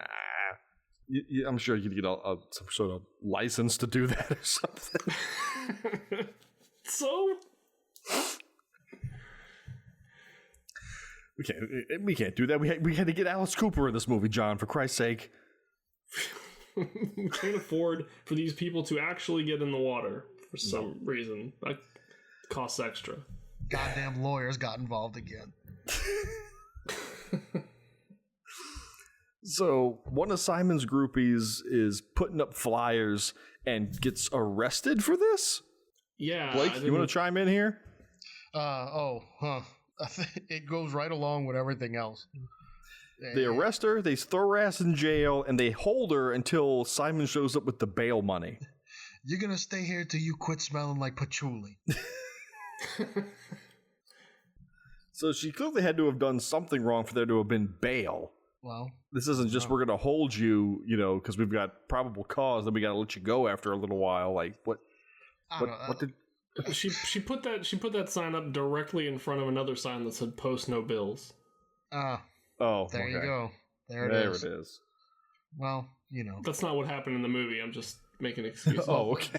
I'm sure you could get some sort of license to do that or something. So? We can't do that. We had to get Alice Cooper in this movie, John, for Christ's sake. We can't afford for these people to actually get in the water for some reason. That costs extra. Goddamn lawyers got involved again. So one of Simon's groupies is putting up flyers and gets arrested for this? Yeah. Blake, you want to chime in here? It goes right along with everything else. They arrest her, they throw her ass in jail, and they hold her until Simon shows up with the bail money. You're gonna stay here till you quit smelling like patchouli. So she clearly had to have done something wrong for there to have been bail. Well, this isn't just we're going to hold you, because we've got probable cause, then we got to let you go after a little while. Like, what did... She put that sign up directly in front of another sign that said "Post no bills." There okay. you go. There it is. Well, that's not what happened in the movie. I'm just making excuses. Oh, okay.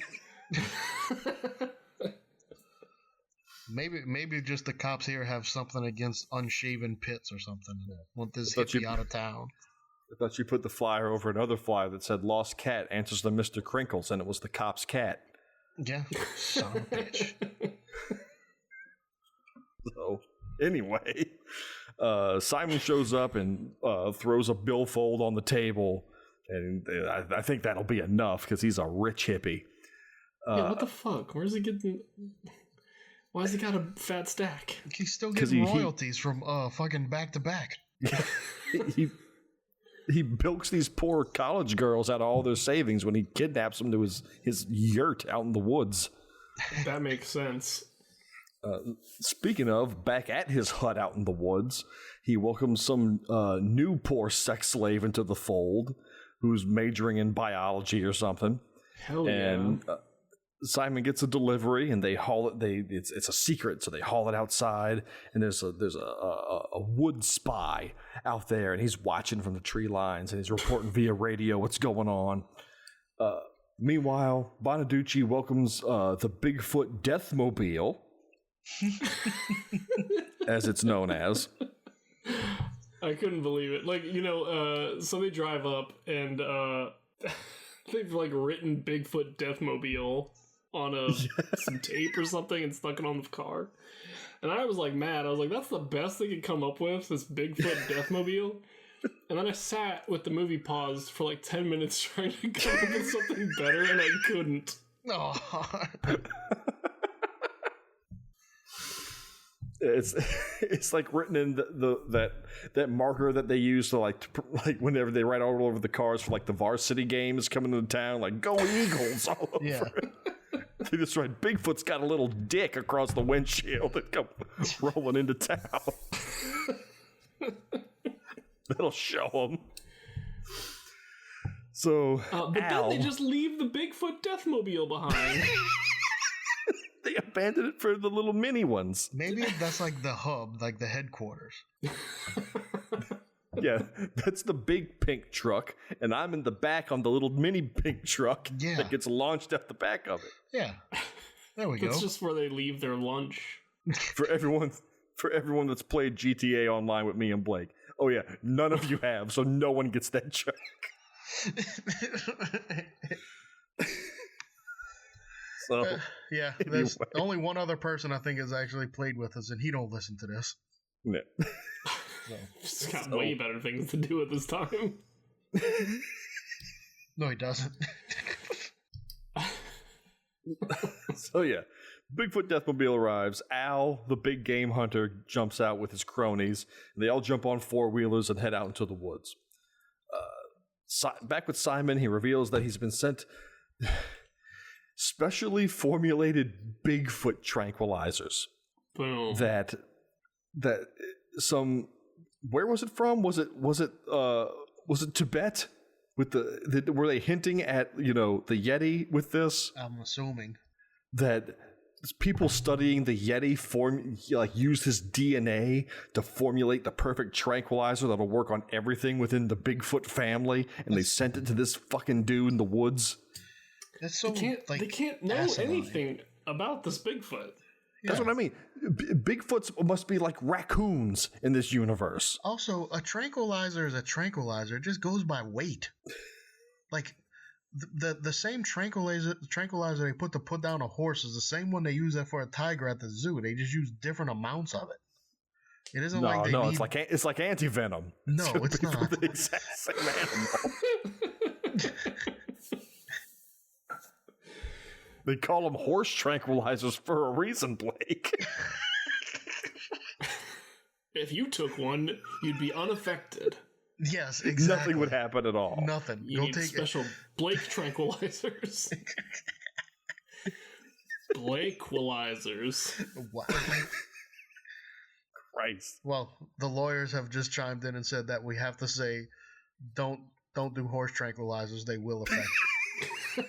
Maybe just the cops here have something against unshaven pits or something. Want this hippie out of town. I thought you put the flyer over another flyer that said "Lost cat answers to Mr. Crinkles," and it was the cop's cat. Yeah, son of a bitch. So, anyway, Simon shows up and throws a billfold on the table, and I think that'll be enough because he's a rich hippie. Yeah, what the fuck? Where's he getting... Why has he got a fat stack? He's still getting royalties from fucking back to back. He bilks these poor college girls out of all their savings when he kidnaps them to his yurt out in the woods. That makes sense. Speaking of, back at his hut out in the woods, he welcomes some new poor sex slave into the fold who's majoring in biology or something. Hell and, yeah. Simon gets a delivery, and they haul it. It's a secret, so they haul it outside. And there's a wood spy out there, and he's watching from the tree lines, and he's reporting via radio what's going on. Meanwhile, Bonaducci welcomes the Bigfoot Deathmobile, as it's known as. I couldn't believe it. Like, so they drive up, and they've written Bigfoot Deathmobile on some tape or something and stuck it on the car. And I was mad. I was like, that's the best they could come up with, this Bigfoot Deathmobile. And then I sat with the movie paused for 10 minutes trying to come up with something better, and I couldn't. Oh. It's written in that marker that they use to whenever they write all over the cars for the varsity games coming into town, go Eagles all over. Yeah. They just write Bigfoot's got a little dick across the windshield and come rolling into town. That'll show them. So, but then they just leave the Bigfoot Deathmobile behind. They abandoned it for the little mini ones. Maybe that's the hub, the headquarters. Yeah, that's the big pink truck, and I'm in the back on the little mini pink truck that gets launched out the back of it. Yeah, there we go. It's just where they leave their lunch. For everyone that's played GTA Online with me and Blake. Oh yeah, none of you have, so no one gets that joke. So yeah, there's only one other person I think has actually played with us, and he don't listen to this. yeah. He's got way better things to do at this time. No, he doesn't. So yeah, Bigfoot Deathmobile arrives. Al, the big game hunter, jumps out with his cronies. And they all jump on four-wheelers and head out into the woods. Back with Simon, he reveals that he's been sent specially formulated Bigfoot tranquilizers. Boom. That some, where was it from? Was it Tibet? With were they hinting at the Yeti with this? I'm assuming that people studying the Yeti used his DNA to formulate the perfect tranquilizer that'll work on everything within the Bigfoot family, and they sent it to this fucking dude in the woods. That's so they can't know anything about this Bigfoot. That's what I mean. Bigfoots must be like raccoons in this universe. Also, a tranquilizer is a tranquilizer. It just goes by weight. Like the same tranquilizer they put down a horse is the same one they use for a tiger at the zoo. They just use different amounts of it. It isn't like they need... it's like anti-venom. No, it's not. The exact same animal. They call them horse tranquilizers for a reason, Blake. If you took one, you'd be unaffected. Yes, exactly. Nothing would happen at all. Nothing. You need special Blake tranquilizers. Blakequilizers. Wow. Christ. Well, the lawyers have just chimed in and said that we have to say, don't do horse tranquilizers. They will affect you.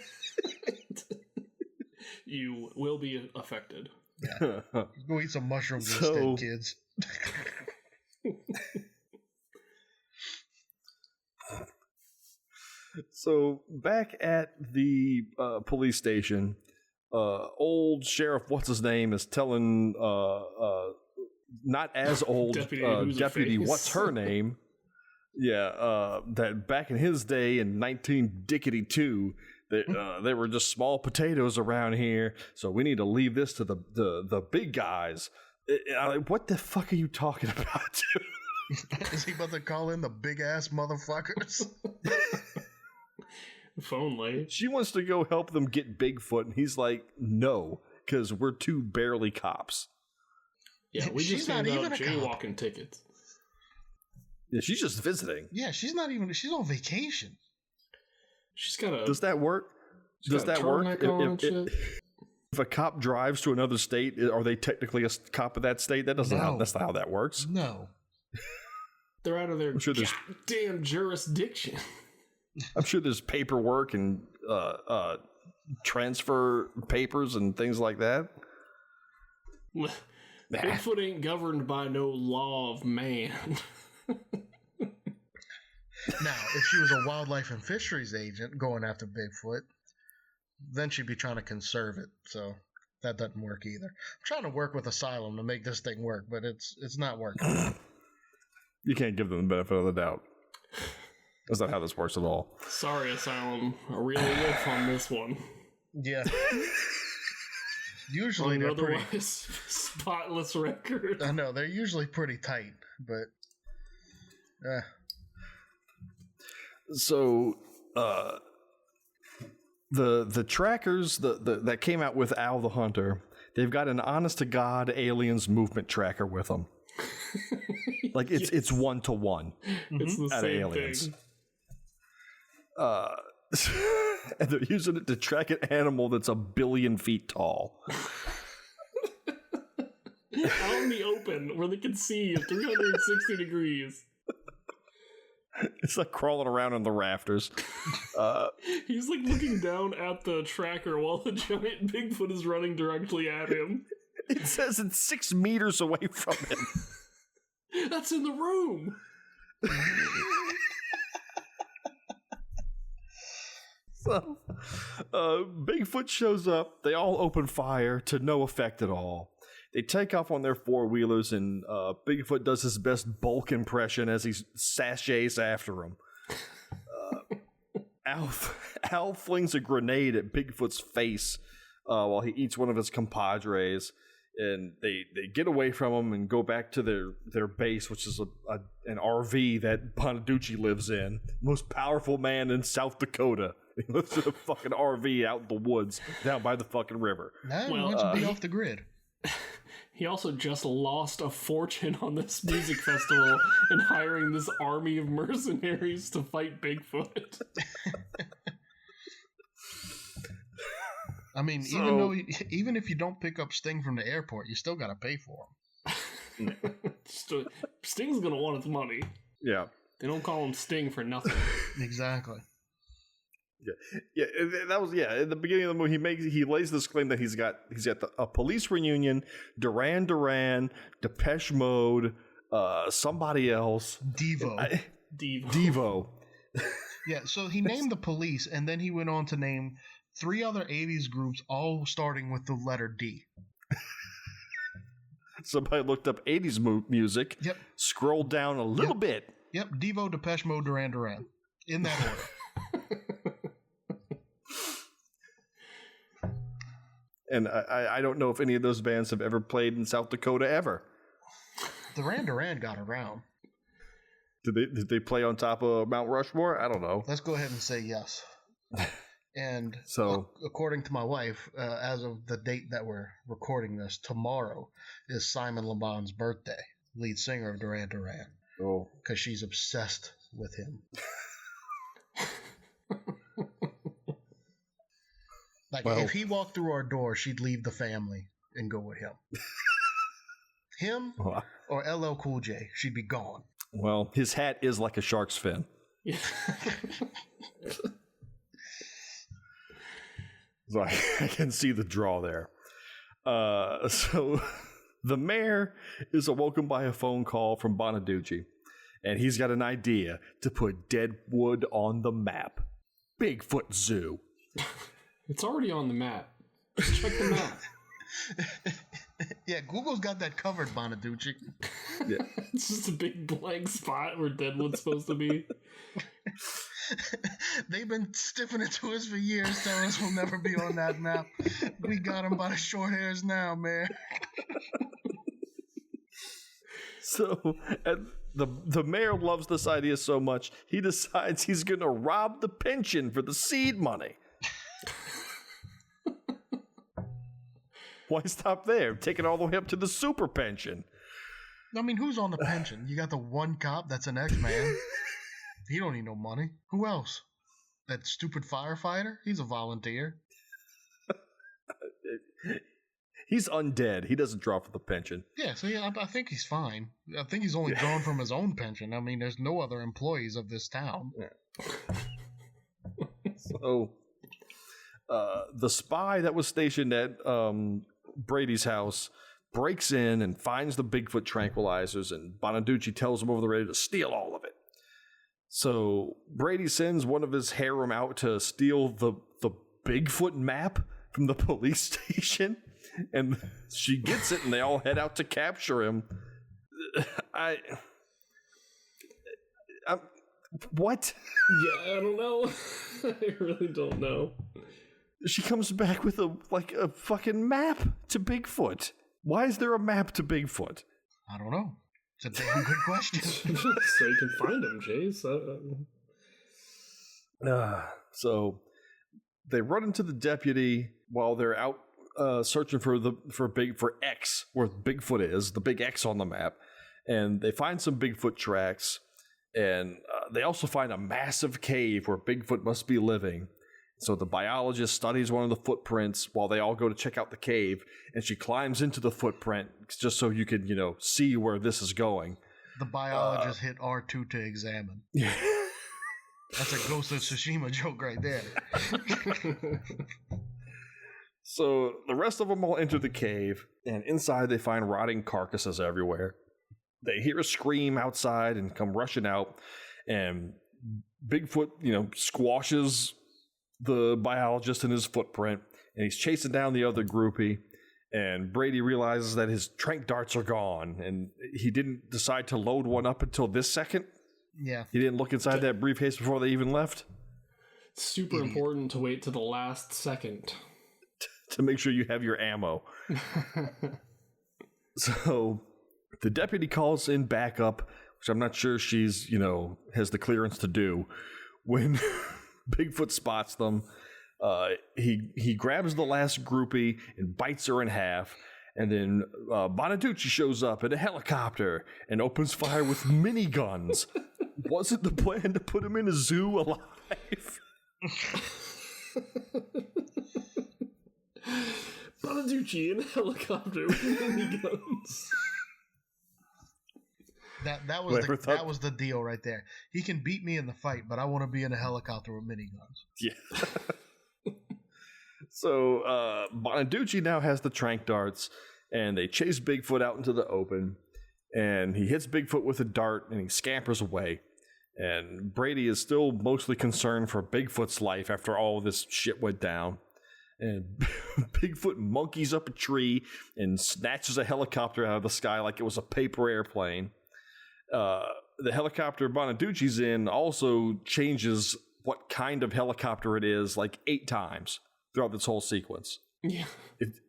You will be affected. Yeah. Go eat some mushrooms instead, kids. So back at the police station, old Sheriff what's his name is telling not as old deputy what's her name, that back in his day in 19-dickety-2 they were just small potatoes around here, so we need to leave this to the big guys. What the fuck are you talking about? Is he about to call in the big ass motherfuckers? If only. She wants to go help them get Bigfoot, and he's like, no, because we're two barely cops. Yeah, we just hand out jaywalking tickets. Yeah, she's just visiting. Yeah, she's on vacation. She's got a... Does that work? Does that work? If a cop drives to another state, are they technically a cop of that state? That's not how that works. No. They're out of their goddamn jurisdiction. I'm sure there's paperwork and transfer papers and things like that. Bigfoot ain't governed by no law of man. Now, if she was a wildlife and fisheries agent going after Bigfoot, then she'd be trying to conserve it. So that doesn't work either. I'm trying to work with Asylum to make this thing work, but it's not working. You can't give them the benefit of the doubt. That's not how this works at all. Sorry, Asylum. I really whiff on this one. Yeah. Usually they're otherwise spotless record. I know, they're usually pretty tight, but... So, the trackers that came out with Al the Hunter, they've got an honest-to-God aliens movement tracker with them. Like, it's 1-to-1. It's the same aliens. Thing. And they're using it to track an animal that's 1 billion feet tall. Out in the open, where they can see at 360 degrees. It's like crawling around on the rafters. He's like looking down at the tracker while the giant Bigfoot is running directly at him. It says it's 6 meters away from him. That's in the room. So, Bigfoot shows up. They all open fire to no effect at all. They take off on their four-wheelers, and Bigfoot does his best Bulk impression as he sashays after them. Al flings a grenade at Bigfoot's face while he eats one of his compadres, and they get away from him and go back to their base, which is an RV that Bonaducci lives in. Most powerful man in South Dakota. He lives in a fucking RV out in the woods down by the fucking river. Nah, he wants to be off the grid. He also just lost a fortune on this music festival and hiring this army of mercenaries to fight Bigfoot. I mean, even if you don't pick up Sting from the airport, you still got to pay for him. Sting's gonna want his money. Yeah, they don't call him Sting for nothing. Exactly. Yeah. That was in the beginning of the movie. He lays this claim that he's got a police reunion, Duran Duran, Depeche Mode, somebody else, Devo. Yeah, so he named the police, and then he went on to name 3 other 80s groups, all starting with the letter D. Somebody looked up 80s music. Yep. Scrolled down a little bit. Yep. Devo, Depeche Mode, Duran Duran. In that order. And I don't know if any of those bands have ever played in South Dakota ever. Duran Duran got around. Did they play on top of Mount Rushmore? I don't know. Let's go ahead and say yes. And so, according to my wife, as of the date that we're recording this, tomorrow is Simon Le Bon's birthday, lead singer of Duran Duran. Oh. Because she's obsessed with him. If he walked through our door, she'd leave the family and go with him. Him or LL Cool J, she'd be gone. Well, his hat is like a shark's fin. Yeah. So I can see the draw there. So the mayor is awoken by a phone call from Bonaducci, and he's got an idea to put Deadwood on the map. Bigfoot Zoo. It's already on the map. Just check the map. Yeah, Google's got that covered, Bonaducci. Yeah. It's just a big blank spot where Deadwood's supposed to be. They've been stiffing it to us for years, telling us we'll never be on that map. We got them by the short hairs now, man. So the mayor loves this idea so much, he decides he's going to rob the pension for the seed money. Why stop there? Take it all the way up to the super pension. I mean, who's on the pension? You got the one cop that's an X-Man. He don't need no money. Who else? That stupid firefighter? He's a volunteer. He's undead. He doesn't draw for the pension. Yeah, so I think he's fine. I think he's only drawn from his own pension. I mean, there's no other employees of this town. Yeah. So, the spy that was stationed at Brady's house breaks in and finds the Bigfoot tranquilizers, and Bonaducci tells him over the radio to steal all of it. So Brady sends one of his harem out to steal the Bigfoot map from the police station, and she gets it, and they all head out to capture him. What? Yeah, I don't know. I really don't know. She comes back with a fucking map to Bigfoot. Why is there a map to Bigfoot? I don't know. It's a damn good question. So you can find him, Chase. So they run into the deputy while they're out searching for X, where Bigfoot is, the big X on the map, and they find some Bigfoot tracks, and they also find a massive cave where Bigfoot must be living. So the biologist studies one of the footprints while they all go to check out the cave, and she climbs into the footprint just so you can, see where this is going. The biologist hit R2 to examine. That's a Ghost of Tsushima joke right there. So the rest of them all enter the cave, and inside they find rotting carcasses everywhere. They hear a scream outside and come rushing out, and Bigfoot, squashes the biologist in his footprint, and he's chasing down the other groupie, and Brady realizes that his tranq darts are gone, and he didn't decide to load one up until this second. Yeah. He didn't look inside that briefcase before they even left. Super important to wait to the last second. To make sure you have your ammo. So the deputy calls in backup, which I'm not sure she's, has the clearance to do. When Bigfoot spots them, he grabs the last groupie and bites her in half. And then Bonaducci shows up in a helicopter and opens fire with miniguns. Wasn't the plan to put him in a zoo alive? Bonaducci in a helicopter with miniguns. That was the deal right there. He can beat me in the fight, but I want to be in a helicopter with miniguns. Yeah. So Bonaducci now has the tranq darts, and they chase Bigfoot out into the open, and he hits Bigfoot with a dart, and he scampers away. And Brady is still mostly concerned for Bigfoot's life after all this shit went down. And Bigfoot monkeys up a tree and snatches a helicopter out of the sky like it was a paper airplane. The helicopter Bonaducci's in also changes what kind of helicopter it is like 8 times throughout this whole sequence. Yeah.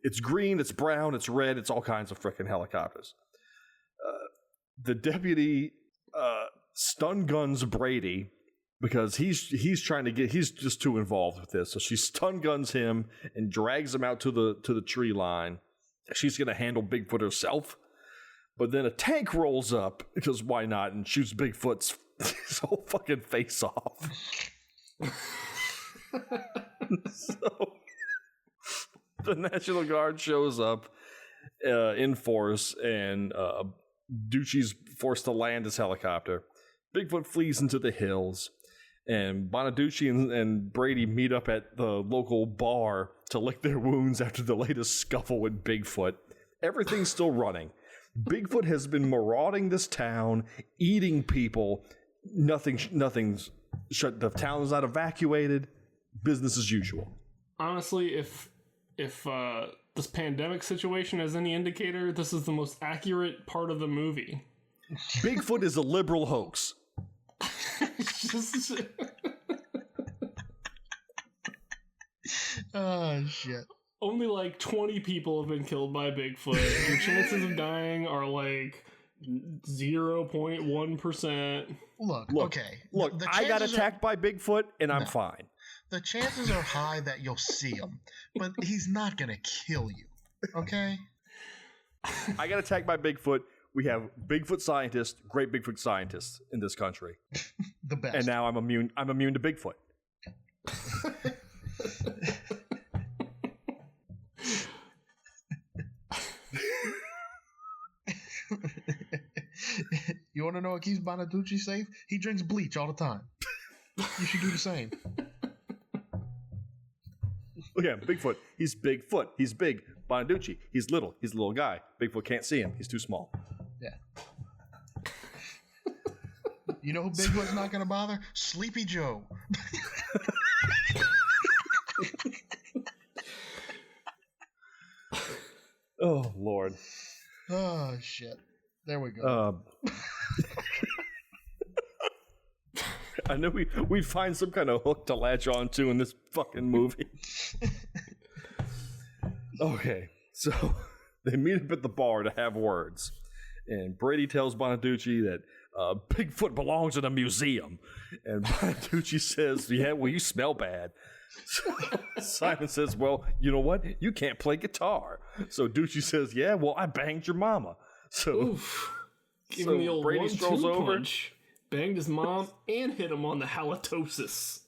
It's green, it's brown, it's red, it's all kinds of freaking helicopters. The deputy stun guns Brady because he's just too involved with this. So she stun guns him and drags him out to the tree line. She's gonna handle Bigfoot herself. But then a tank rolls up, because why not, and shoots Bigfoot's his whole fucking face off. So the National Guard shows up in force, and Ducci's forced to land his helicopter. Bigfoot flees into the hills, and Bonaducci and Brady meet up at the local bar to lick their wounds after the latest scuffle with Bigfoot. Everything's still running. Bigfoot has been marauding this town, eating people. Nothing's shut. The town is not evacuated. Business as usual. Honestly, if this pandemic situation is any indicator, this is the most accurate part of the movie. Bigfoot is a liberal hoax. Oh, shit. Only like 20 people have been killed by Bigfoot. Your chances of dying are like 0.1%. Look, okay. Look, I got attacked by Bigfoot, and I'm fine. The chances are high that you'll see him, but he's not going to kill you, okay? I got attacked by Bigfoot. We have Bigfoot scientists, great Bigfoot scientists in this country. The best. And now I'm immune to Bigfoot. You want to know what keeps Bonaducci safe? He drinks bleach all the time. You should do the same. Look at him, Bigfoot. He's Bigfoot. He's big. Bonaducci, he's little. He's a little guy. Bigfoot can't see him. He's too small. Yeah. You know who Bigfoot's not going to bother? Sleepy Joe. Oh, Lord. Oh, shit. There we go. I know we'd find some kind of hook to latch on to in this fucking movie. Okay, so they meet up at the bar to have words. And Brady tells Bonaducci that Bigfoot belongs in a museum. And Bonaducci says, yeah, well, you smell bad. Simon says, well, you know what? You can't play guitar. So Ducci says, yeah, well, I banged your mama. So, Give him the old Brady 1-2 strolls over. punch. Banged his mom and hit him on the halitosis.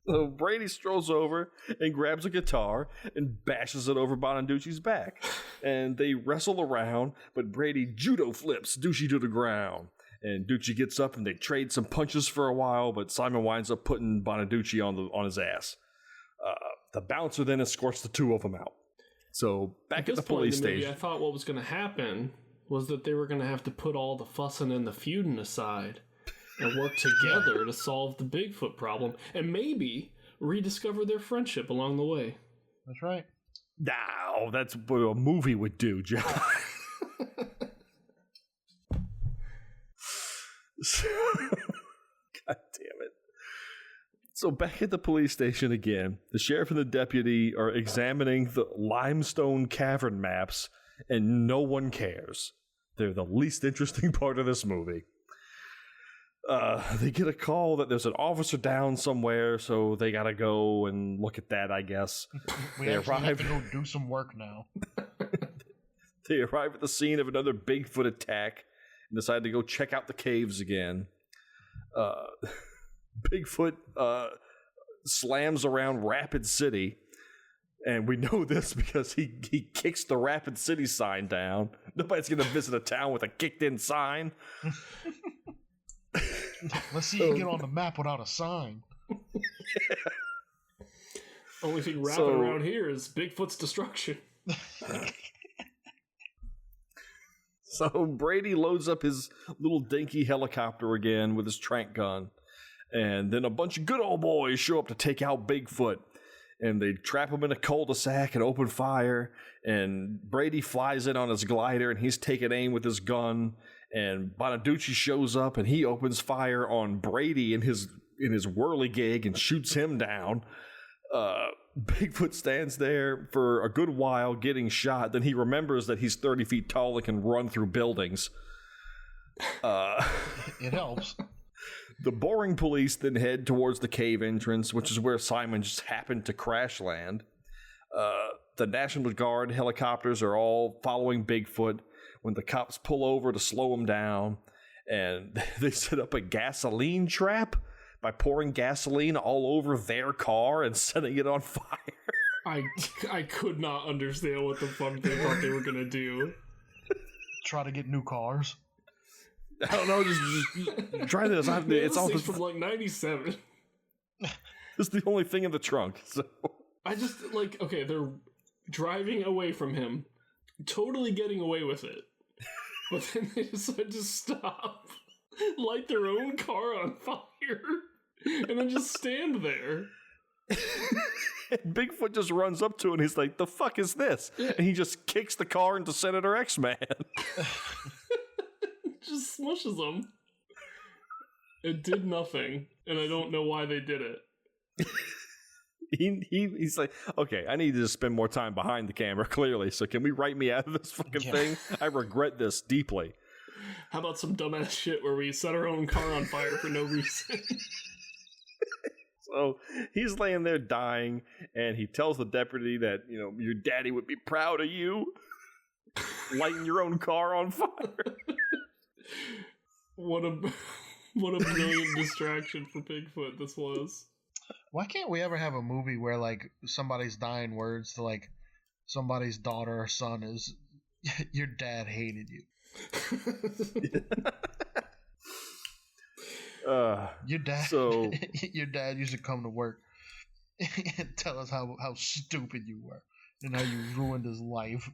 So Brady strolls over and grabs a guitar and bashes it over Bonaducci's back. And they wrestle around, but Brady judo flips Ducci to the ground. And Ducci gets up and they trade some punches for a while, but Simon winds up putting Bonaducci on his ass. The bouncer then escorts the two of them out. So back at the police station. I thought what was going to happen was that they were going to have to put all the fussing and the feuding aside and work together to solve the Bigfoot problem and maybe rediscover their friendship along the way. That's right. No, that's what a movie would do, John. God damn it. So back at the police station again, the sheriff and the deputy are examining the limestone cavern maps, and no one cares. They're the least interesting part of this movie. They get a call that there's an officer down somewhere, so they gotta go and look at that, I guess. We actually have to go do some work now. They arrive at the scene of another Bigfoot attack and decide to go check out the caves again. Bigfoot slams around Rapid City, and we know this because he kicks the Rapid City sign down. Nobody's going to visit a town with a kicked-in sign. Let's see you get on the map without a sign. Yeah. Only thing rapping around here is Bigfoot's destruction. So Brady loads up his little dinky helicopter again with his trank gun. And then a bunch of good old boys show up to take out Bigfoot. And they trap him in a cul-de-sac and open fire. And Brady flies in on his glider and he's taking aim with his gun. And Bonaducci shows up and he opens fire on Brady in his whirligig and shoots him down. Bigfoot stands there for a good while getting shot. Then he remembers that he's 30 feet tall and can run through buildings. It helps. The boring police then head towards the cave entrance, which is where Simon just happened to crash land. The National Guard helicopters are all following Bigfoot when the cops pull over to slow him down, and they set up a gasoline trap by pouring gasoline all over their car and setting it on fire. I could not understand what the fuck they thought they were gonna do. Try to get new cars. I don't know, just try this. It's all from like 97. It's the only thing in the trunk. So I just okay, they're driving away from him, totally getting away with it, but then they decide to stop, light their own car on fire, and then just stand there. Bigfoot just runs up to it and he's like, "The fuck is this?" And he just kicks the car into Senator X-Man. Just smushes them. It did nothing, and I don't know why they did it. He's like, "Okay, I need to spend more time behind the camera, clearly, so can we write me out of this fucking thing? I regret this deeply." How about some dumbass shit where we set our own car on fire for no reason? So he's laying there dying, and he tells the deputy that, your daddy would be proud of you lighting your own car on fire. What a brilliant distraction for Bigfoot this was. Why can't we ever have a movie where somebody's dying words to somebody's daughter or son is, "Your dad hated you." Your dad used to come to work and tell us how stupid you were and how you ruined his life.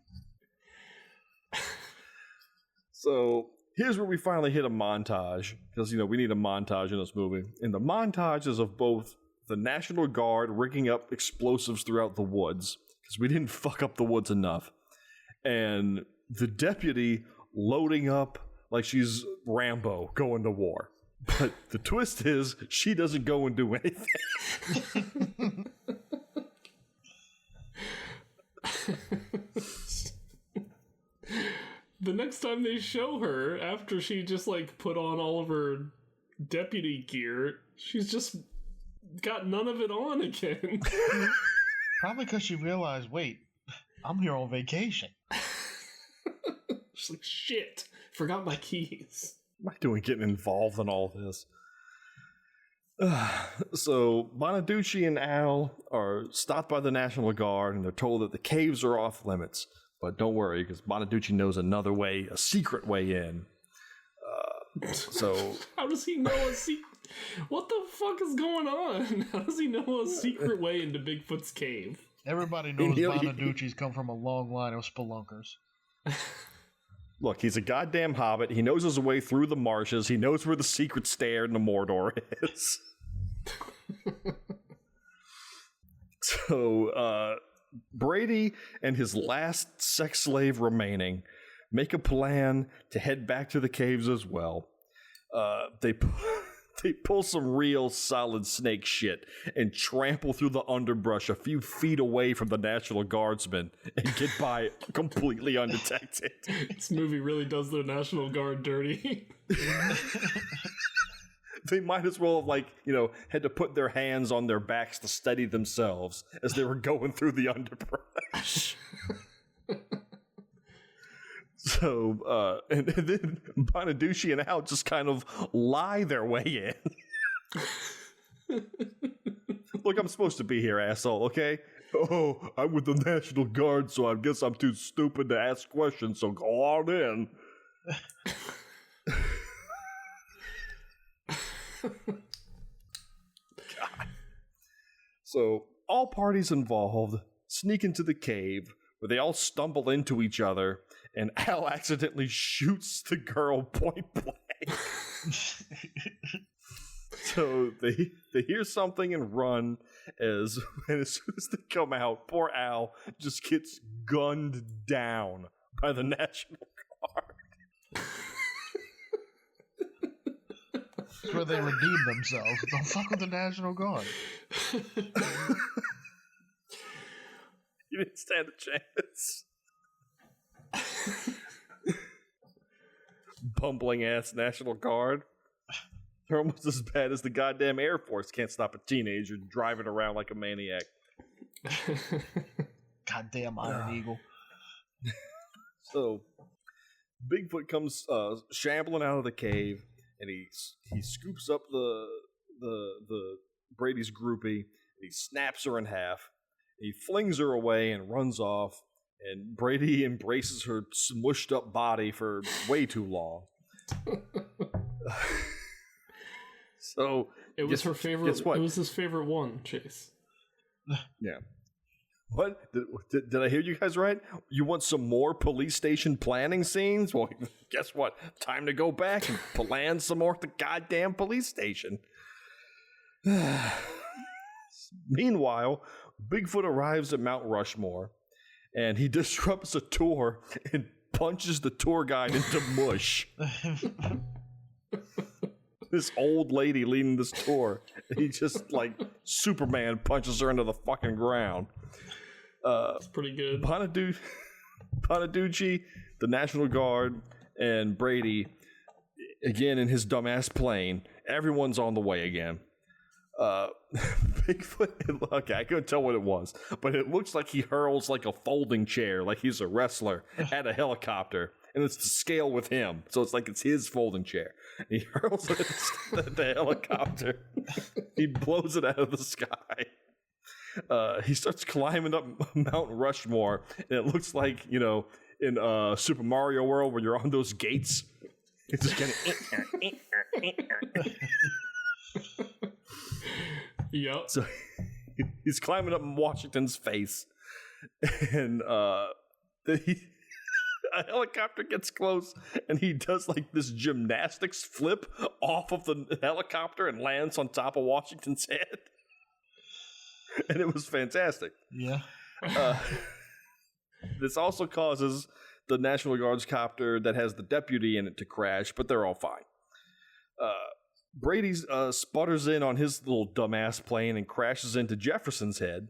So here's where we finally hit a montage, because we need a montage in this movie. And the montage is of both the National Guard rigging up explosives throughout the woods, because we didn't fuck up the woods enough, and the deputy loading up like she's Rambo going to war. But the twist is she doesn't go and do anything. The next time they show her, after she just put on all of her deputy gear, she's just got none of it on again. Probably because she realized, wait, I'm here on vacation. She's like, shit, forgot my keys. What am I doing getting involved in all this? So Bonaducci and Al are stopped by the National Guard, and they're told that the caves are off limits. But don't worry, because Bonaducci knows another way, a secret way in. So how does he know a secret? What the fuck is going on? How does he know a secret way into Bigfoot's cave? Everybody knows Bonaducci's come from a long line of spelunkers. Look, he's a goddamn hobbit. He knows his way through the marshes. He knows where the secret stair in the Mordor is. So, Brady and his last sex slave remaining make a plan to head back to the caves as well. They They pull some real solid snake shit and trample through the underbrush a few feet away from the National Guardsmen and get by completely undetected. This movie really does the National Guard dirty. They might as well have, had to put their hands on their backs to steady themselves as they were going through the underbrush. So, and then Bonaducci and Al just kind of lie their way in. Look, I'm supposed to be here, asshole, okay? Oh, I'm with the National Guard, so I guess I'm too stupid to ask questions, so go on in. God. So, all parties involved sneak into the cave where they all stumble into each other, and Al accidentally shoots the girl point blank. So they hear something and run, and as soon as they come out, poor Al just gets gunned down by the National Guard. That's where they redeem themselves. Don't fuck with the National Guard. You didn't stand a chance. Bumbling ass National Guard. They're almost as bad as the goddamn Air Force can't stop a teenager driving around like a maniac. Goddamn Iron Eagle. So, Bigfoot comes shambling out of the cave, and he scoops up the Brady's groupie, and he snaps her in half. He flings her away and runs off, and Brady embraces her smushed up body for way too long. So it was her favorite. Guess what? It was his favorite one, Chase. Yeah. What? Did I hear you guys right? You want some more police station planning scenes? Well, guess what? Time to go back and plan some more at the goddamn police station. Meanwhile, Bigfoot arrives at Mount Rushmore, and he disrupts a tour and punches the tour guide into mush. This old lady leading this tour, he just, Superman punches her into the fucking ground. That's pretty good. Bonaducci, the National Guard, and Brady, again in his dumbass plane. Everyone's on the way again. Bigfoot, okay, I couldn't tell what it was, but it looks like he hurls like a folding chair, like he's a wrestler, at a helicopter, and it's to scale with him, so it's his folding chair. He hurls it at the helicopter. He blows it out of the sky. He starts climbing up Mount Rushmore, and it looks like, in Super Mario World where you're on those gates. It's just getting... Yep. So he's climbing up Washington's face, and a helicopter gets close, and he does this gymnastics flip off of the helicopter and lands on top of Washington's head. And it was fantastic. Yeah. This also causes the National Guard's copter that has the deputy in it to crash, but they're all fine. Brady sputters in on his little dumbass plane and crashes into Jefferson's head,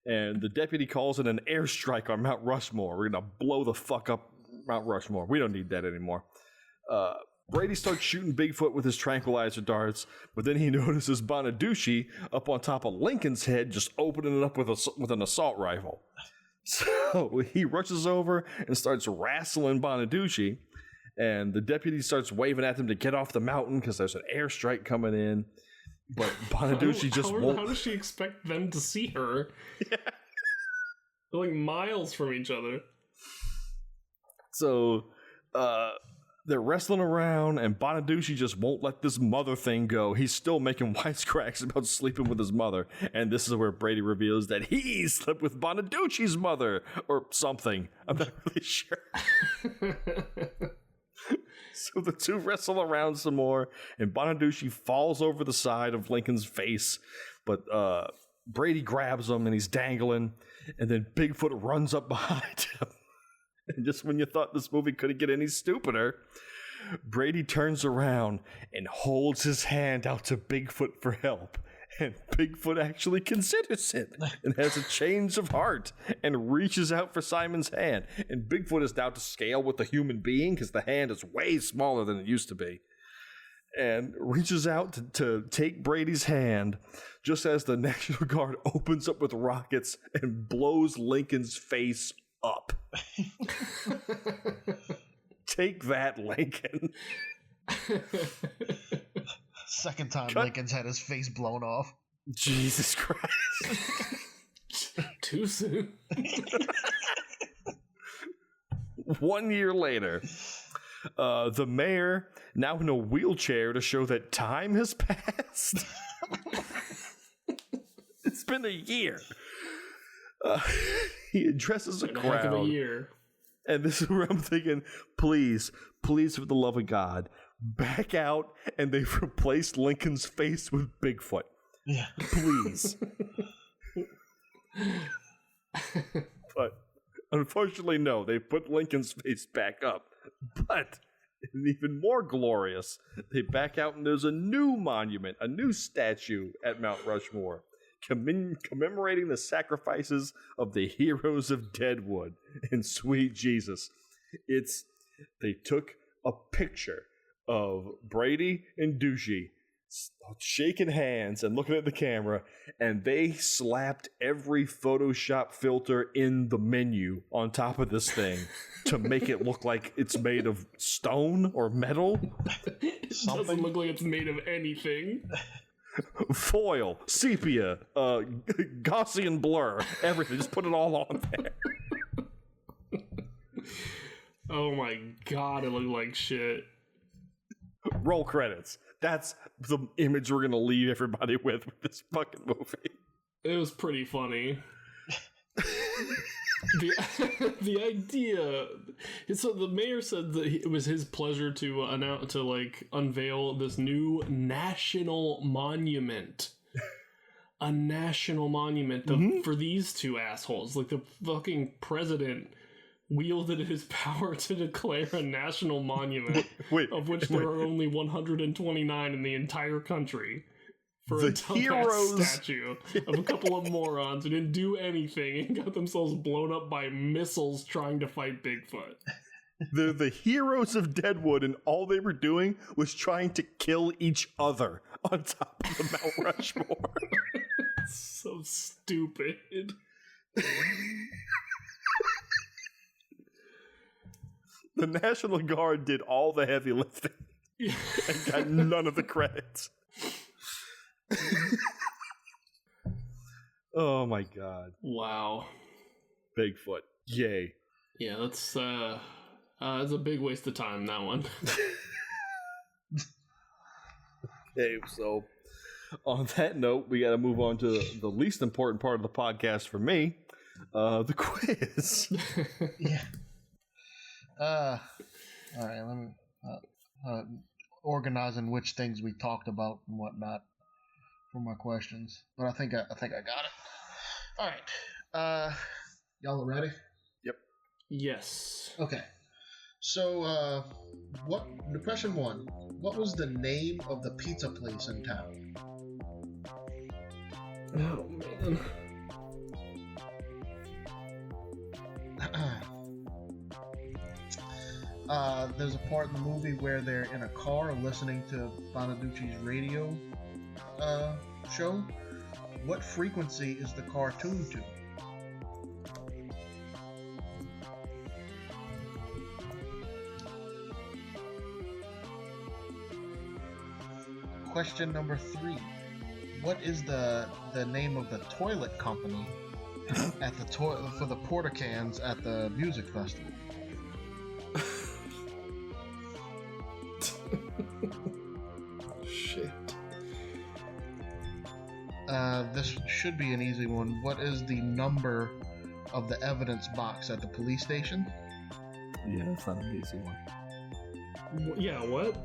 and the deputy calls it an airstrike on Mount Rushmore. We're going to blow the fuck up Mount Rushmore. We don't need that anymore. Brady starts shooting Bigfoot with his tranquilizer darts, but then he notices Bonaducci up on top of Lincoln's head, just opening it up with an assault rifle. So he rushes over and starts wrestling Bonaducci, and the deputy starts waving at them to get off the mountain because there's an airstrike coming in. But Bonaducci won't. How does she expect them to see her? Yeah. They're miles from each other. So, they're wrestling around, and Bonaducci just won't let this mother thing go. He's still making wisecracks about sleeping with his mother. And this is where Brady reveals that he slept with Bonaducci's mother, or something. I'm not really sure. So the two wrestle around some more, and Bonaducci falls over the side of Lincoln's face. But Brady grabs him, and he's dangling. And then Bigfoot runs up behind him. And just when you thought this movie couldn't get any stupider, Brady turns around and holds his hand out to Bigfoot for help. And Bigfoot actually considers it and has a change of heart and reaches out for Simon's hand. And Bigfoot is now to scale with the human being because the hand is way smaller than it used to be. And reaches out to take Brady's hand just as the National Guard opens up with rockets and blows Lincoln's face up. Take that, Lincoln. Second time Lincoln's had his face blown off. Jesus Christ. Too soon. 1 year later, the mayor, now in a wheelchair to show that time has passed. It's been a year. He addresses a crowd. Heck of a year. And this is where I'm thinking, please, for the love of God, back out, and they've replaced Lincoln's face with Bigfoot. Yeah. Please. But unfortunately, no, they put Lincoln's face back up. But even more glorious, they back out and there's a new monument, a new statue at Mount Rushmore, commemorating the sacrifices of the heroes of Deadwood. And sweet Jesus, they took a picture of Brady and Douchey shaking hands and looking at the camera, and they slapped every Photoshop filter in the menu on top of this thing to make it look like it's made of stone or metal. It doesn't look like it's made of anything. Foil, sepia, Gaussian blur, everything. Just put it all on there. Oh my god, it looked like shit. Roll credits. That's the image we're gonna leave everybody with this fucking movie. It was pretty funny. The idea. So the mayor said that it was his pleasure to unveil this new national monument. A national monument for these two assholes. Like, the fucking president wielded his power to declare a national monument, of which there are only 129 in the entire country, for a dumbass statue of a couple of morons who didn't do anything and got themselves blown up by missiles trying to fight Bigfoot. They're the heroes of Deadwood, and all they were doing was trying to kill each other on top of the Mount Rushmore. So stupid. The National Guard did all the heavy lifting and got none of the credits. Oh my god. Wow. Bigfoot. Yay. Yeah, that's a big waste of time, that one. Okay, so on that note, we got to move on to the least important part of the podcast for me, the quiz. Yeah. All right, let me organizing which things we talked about and whatnot for my questions. But I think I got it. All right. Y'all ready? Yep. Yes. Okay. So, question 1. What was the name of the pizza place in town? Oh, man. There's a part in the movie where they're in a car listening to Bonaducci's radio show. What frequency is the car tuned to? Question number 3. What is the name of the toilet company at the for the porta cans at the music festival? Shit. This should be an easy one. What is the number of the evidence box at the police station? Yeah, that's not an easy one. Yeah, what?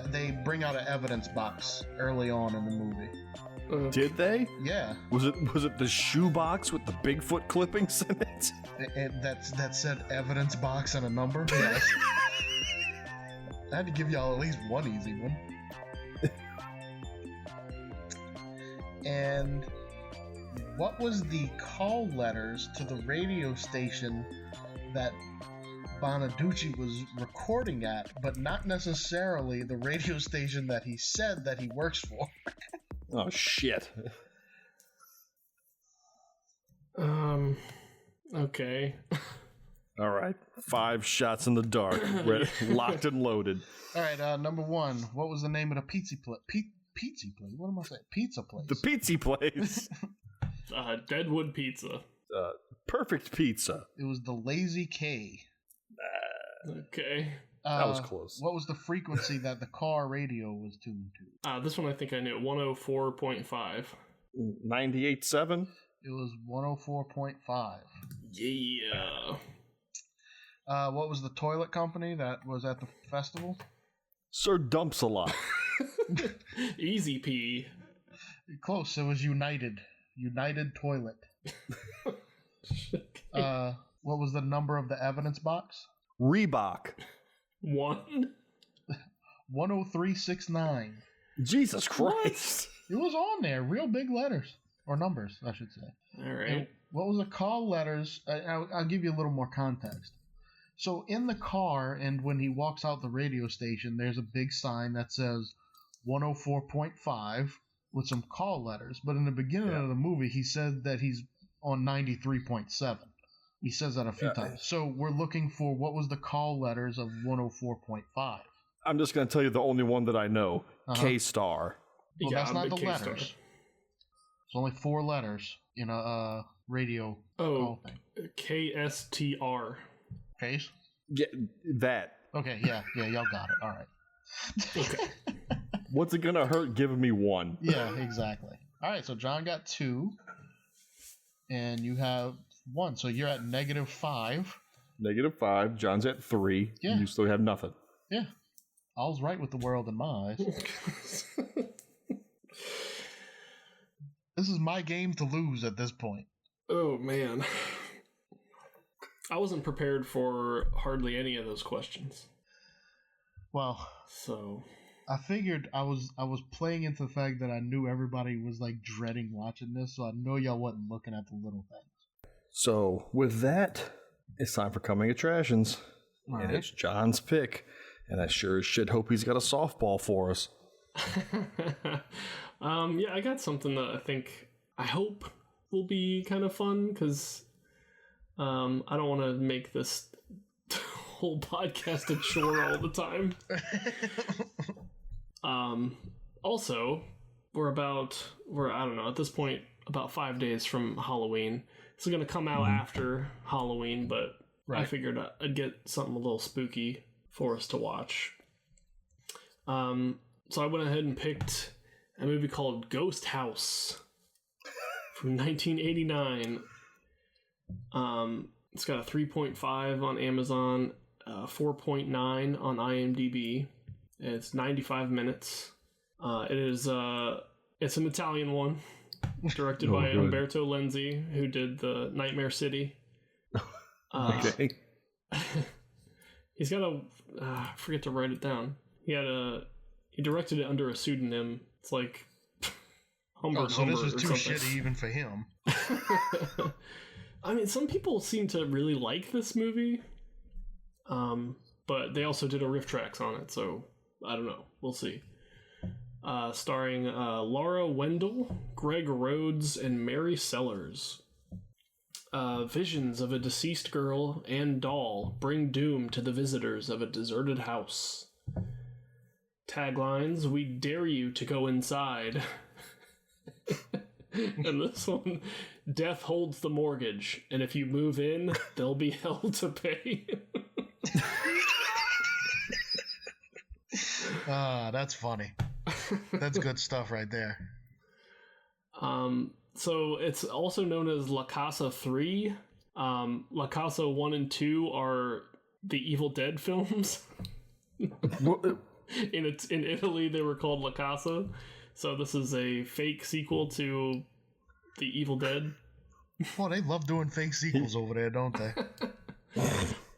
They bring out an evidence box early on in the movie. Did they? Yeah. Was it the shoebox with the Bigfoot clippings in it? That said evidence box and a number? Yes. I had to give y'all at least one easy one. And what was the call letters to the radio station that Bonaducci was recording at, but not necessarily the radio station that he said that he works for? Oh, shit. Okay. All right. 5 shots in the dark. Locked and loaded. All right, number 1. What was the name of the pizza place? Pizza place? What am I saying? Pizza place. The pizza place. Deadwood Pizza. Perfect pizza. It was the Lazy K. Okay. That was close. What was the frequency that the car radio was tuned to? This one I think I knew. 104.5. 98.7? It was 104.5. Yeah. What was the toilet company that was at the festival? Sir Dumps a Lot. Easy P. Close. It was United. United Toilet. What was the number of the evidence box? Reebok. 10369. Jesus Christ. It was on there. Real big letters. Or numbers, I should say. All right. And what was the call letters? I'll give you a little more context. So in the car, and when he walks out the radio station, there's a big sign that says 104.5 with some call letters. But in the beginning of the movie, he said that he's on 93.7. He says that a few times. So we're looking for what was the call letters of 104.5. I'm just going to tell you the only one that I know. K-Star. Well, that's not the K-Star. letters. It's only 4 letters in a radio call thing. KSTR. Case? Yeah, that. Okay, yeah, y'all got it. All right. Okay. What's it going to hurt giving me 1? Yeah, exactly. All right, so John got 2, and you have 1, so you're at -5. -5. John's at 3. Yeah. You still have nothing. Yeah. All's right with the world in my eyes. This is my game to lose at this point. Oh, man. I wasn't prepared for hardly any of those questions. Well, so I figured I was playing into the fact that I knew everybody was like dreading watching this, so I know y'all wasn't looking at the little things. So, with that, it's time for Coming Attractions. All and right. it's John's pick. And I sure as shit hope he's got a softball for us. yeah, I got something that I hope will be kind of fun, because I don't want to make this whole podcast a chore all the time. Also, we're I don't know, at this point, about 5 days from Halloween. This is going to come out after Halloween, but I figured I'd get something a little spooky for us to watch. So I went ahead and picked a movie called Ghost House from 1989. It's got a 3.5 on Amazon, 4.9 on IMDb. It's 95 minutes. It's an Italian one, directed by Umberto Lenzi, who did the Nightmare City. Okay. He's got I forget to write it down. He directed it under a pseudonym. It's like Humbert. So this is or too something. shitty even for him. I mean, some people seem to really like this movie, but they also did a riff tracks on it, so I don't know. We'll see. Starring Laura Wendell, Greg Rhodes, and Mary Sellers. Visions of a deceased girl and doll bring doom to the visitors of a deserted house. Taglines: we dare you to go inside. And this one: death holds the mortgage, and if you move in, there'll be hell to pay. That's funny. That's good stuff right there. So it's also known as La Casa 3. La Casa 1 and 2 are the Evil Dead films. In Italy, they were called La Casa. So this is a fake sequel to The Evil Dead. Well, they love doing fake sequels over there, don't they?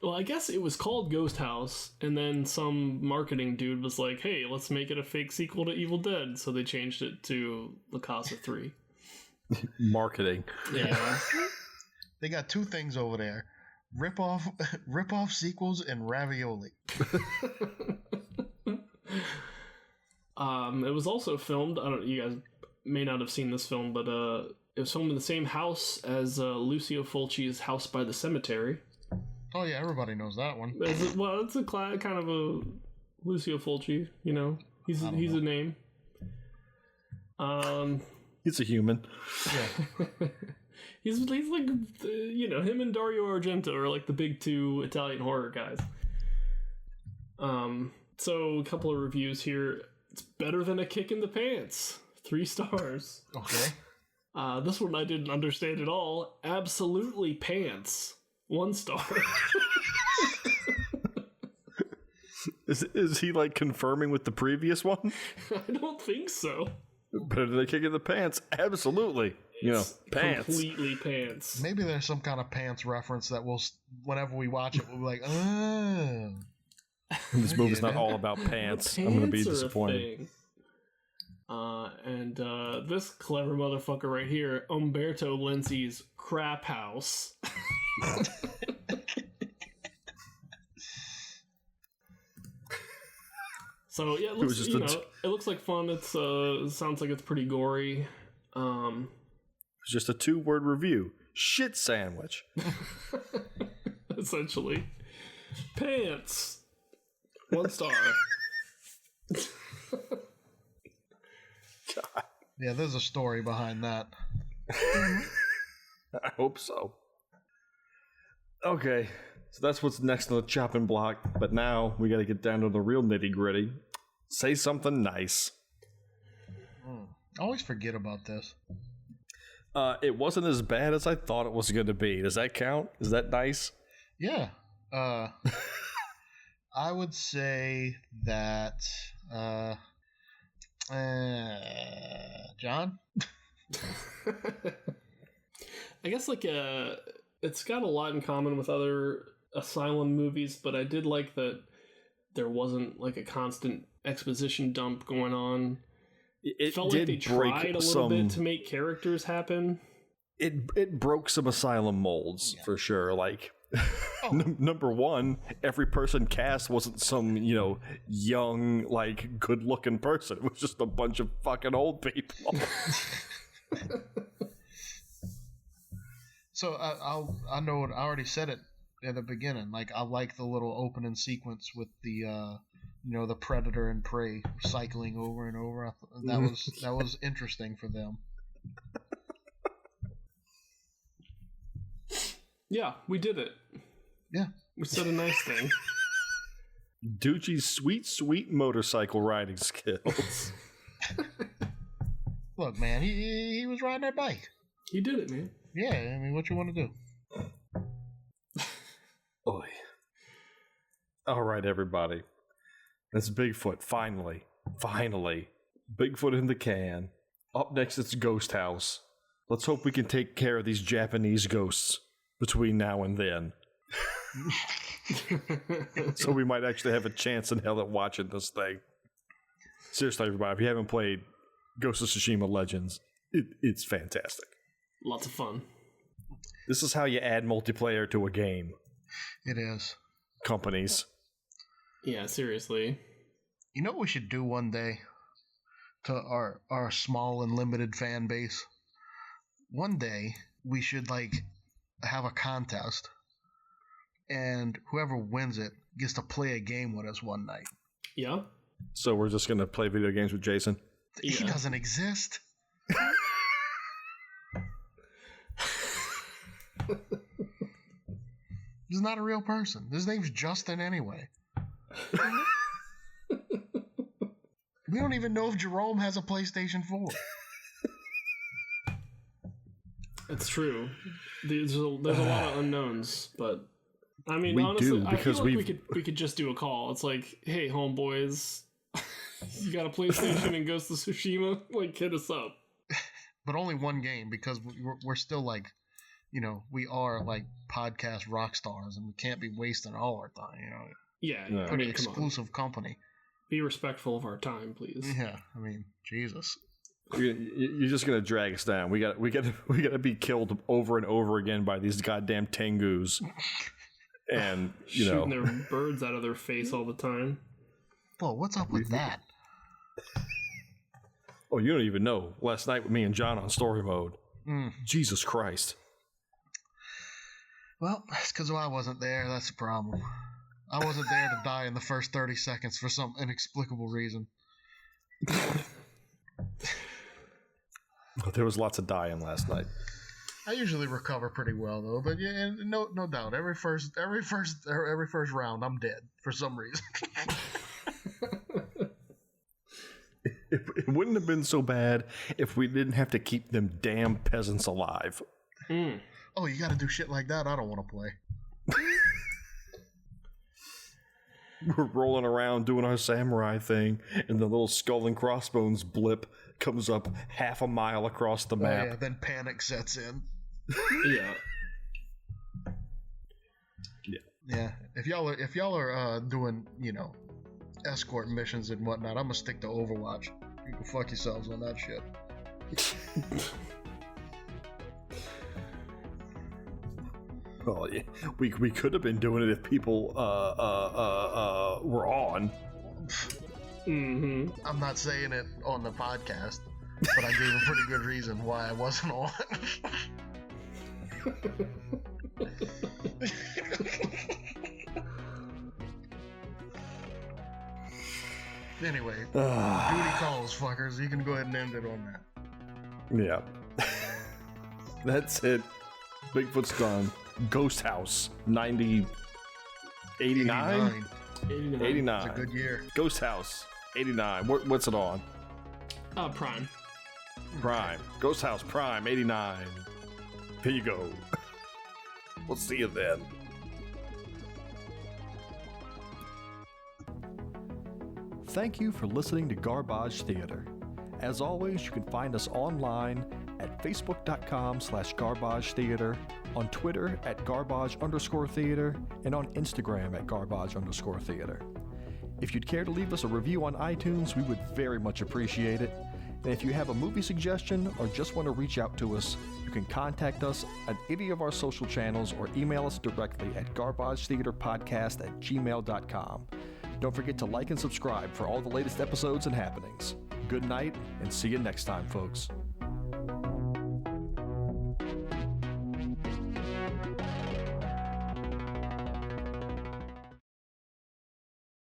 Well, I guess it was called Ghost House, and then some marketing dude was like, hey, let's make it a fake sequel to Evil Dead. So they changed it to La Casa 3. Marketing. Yeah. They got two things over there. Rip off sequels and ravioli. It was also filmed, I don't, you guys may not have seen this film, but it was filmed in the same house as Lucio Fulci's House by the Cemetery. Oh yeah, everybody knows that one. It's a kind of a Lucio Fulci, you know. He's a name. He's a human. Yeah. he's like, you know, him and Dario Argento are like the big two Italian horror guys. So a couple of reviews here. It's better than a kick in the pants. 3 stars. Okay. This one I didn't understand at all. Absolutely pants. 1 star. Is he like confirming with the previous one? I don't think so. Better than a kick in the pants? Absolutely. You know, pants. Completely pants. Maybe there's some kind of pants reference that we'll, whenever we watch it, we'll be like, oh. This movie's not all about pants. I'm going to be disappointed. And this clever motherfucker right here, Umberto Lenzi's Crap House. So yeah, it looks like fun. It sounds like it's pretty gory. It's just a 2-word review. Shit sandwich. Essentially. Pants. 1 star. God. Yeah, there's a story behind that. I hope so. Okay, so that's what's next on the chopping block. But now we got to get down to the real nitty gritty. Say something nice. I always forget about this. It wasn't as bad as I thought it was going to be. Does that count? Is that nice? Yeah. I would say that. John? I guess it's got a lot in common with other Asylum movies, but I did like that there wasn't like a constant exposition dump going on. It felt like they tried a little bit to make characters happen. It broke some Asylum molds for sure. Like, number one, every person cast wasn't some, you know, young, like, good-looking person. It was just a bunch of fucking old people. So I know I already said it at the beginning. Like, I like the little opening sequence with the the predator and prey cycling over and over. That was interesting for them. Yeah, we did it. Yeah, we said a nice thing. Ducci's sweet motorcycle riding skills. Look, man, he was riding that bike. He did it, man. Yeah, I mean, what you want to do? Oy. All right, everybody. That's Bigfoot, finally. Bigfoot in the can. Up next, it's Ghost House. Let's hope we can take care of these Japanese ghosts between now and then. So we might actually have a chance in hell at watching this thing. Seriously, everybody, if you haven't played Ghost of Tsushima Legends, it's fantastic. Lots of fun. This is how you add multiplayer to a game. It is. Companies. Yeah, seriously. You know what we should do one day to our small and limited fan base? One day we should have a contest, and whoever wins it gets to play a game with us one night. Yeah. So we're just going to play video games with Jason? Yeah. He doesn't exist. He's not a real person. His name's Justin anyway. We don't even know if Jerome has a PlayStation 4. It's true. There's a lot of unknowns, but I mean, we honestly, do, I feel like we could just do a call. It's like, hey, homeboys, You got a PlayStation and Ghost of Tsushima? Like, hit us up. But only one game, because we're still like, we are like podcast rock stars, and we can't be wasting all our time. Yeah, pretty exclusive company. Be respectful of our time, please. Yeah, I mean, Jesus. You're just gonna drag us down. We gotta be killed over and over again by these goddamn tengus, and shooting their birds out of their face all the time. Whoa, what's up with that? Oh, you don't even know. Last night with me and John on story mode. Jesus Christ. Well, it's because I wasn't there. That's the problem. I wasn't there to die in the first 30 seconds for some inexplicable reason. There was lots of dying last night. I usually recover pretty well though, but yeah, no doubt. Every first round, I'm dead for some reason. It wouldn't have been so bad if we didn't have to keep them damn peasants alive. Oh, you got to do shit like that? I don't want to play. We're rolling around doing our samurai thing, and the little skull and crossbones blip comes up half a mile across the map. Yeah, then panic sets in. Yeah. If y'all are doing, escort missions and whatnot, I'm gonna stick to Overwatch. You can fuck yourselves on that shit. Well, yeah, we could have been doing it if people were on. Mm-hmm. I'm not saying it on the podcast, but I gave a pretty good reason why I wasn't on. Anyway, duty calls, fuckers. You can go ahead and end it on that. Yeah. That's it. Bigfoot's gone. Ghost House 89? 89. 89. It's a good year. Ghost House 89. What's it on? Prime. Prime. Ghost House Prime 89. Here you go. We'll see you then. Thank you for listening to Garbage Theater. As always, you can find us online at facebook.com/Garbage Theater, on Twitter at Garbage_Theater, and on Instagram at Garbage_Theater. If you'd care to leave us a review on iTunes, we would very much appreciate it. And if you have a movie suggestion or just want to reach out to us, you can contact us at any of our social channels or email us directly at garbagetheaterpodcast@gmail.com. Don't forget to like and subscribe for all the latest episodes and happenings. Good night, and see you next time, folks.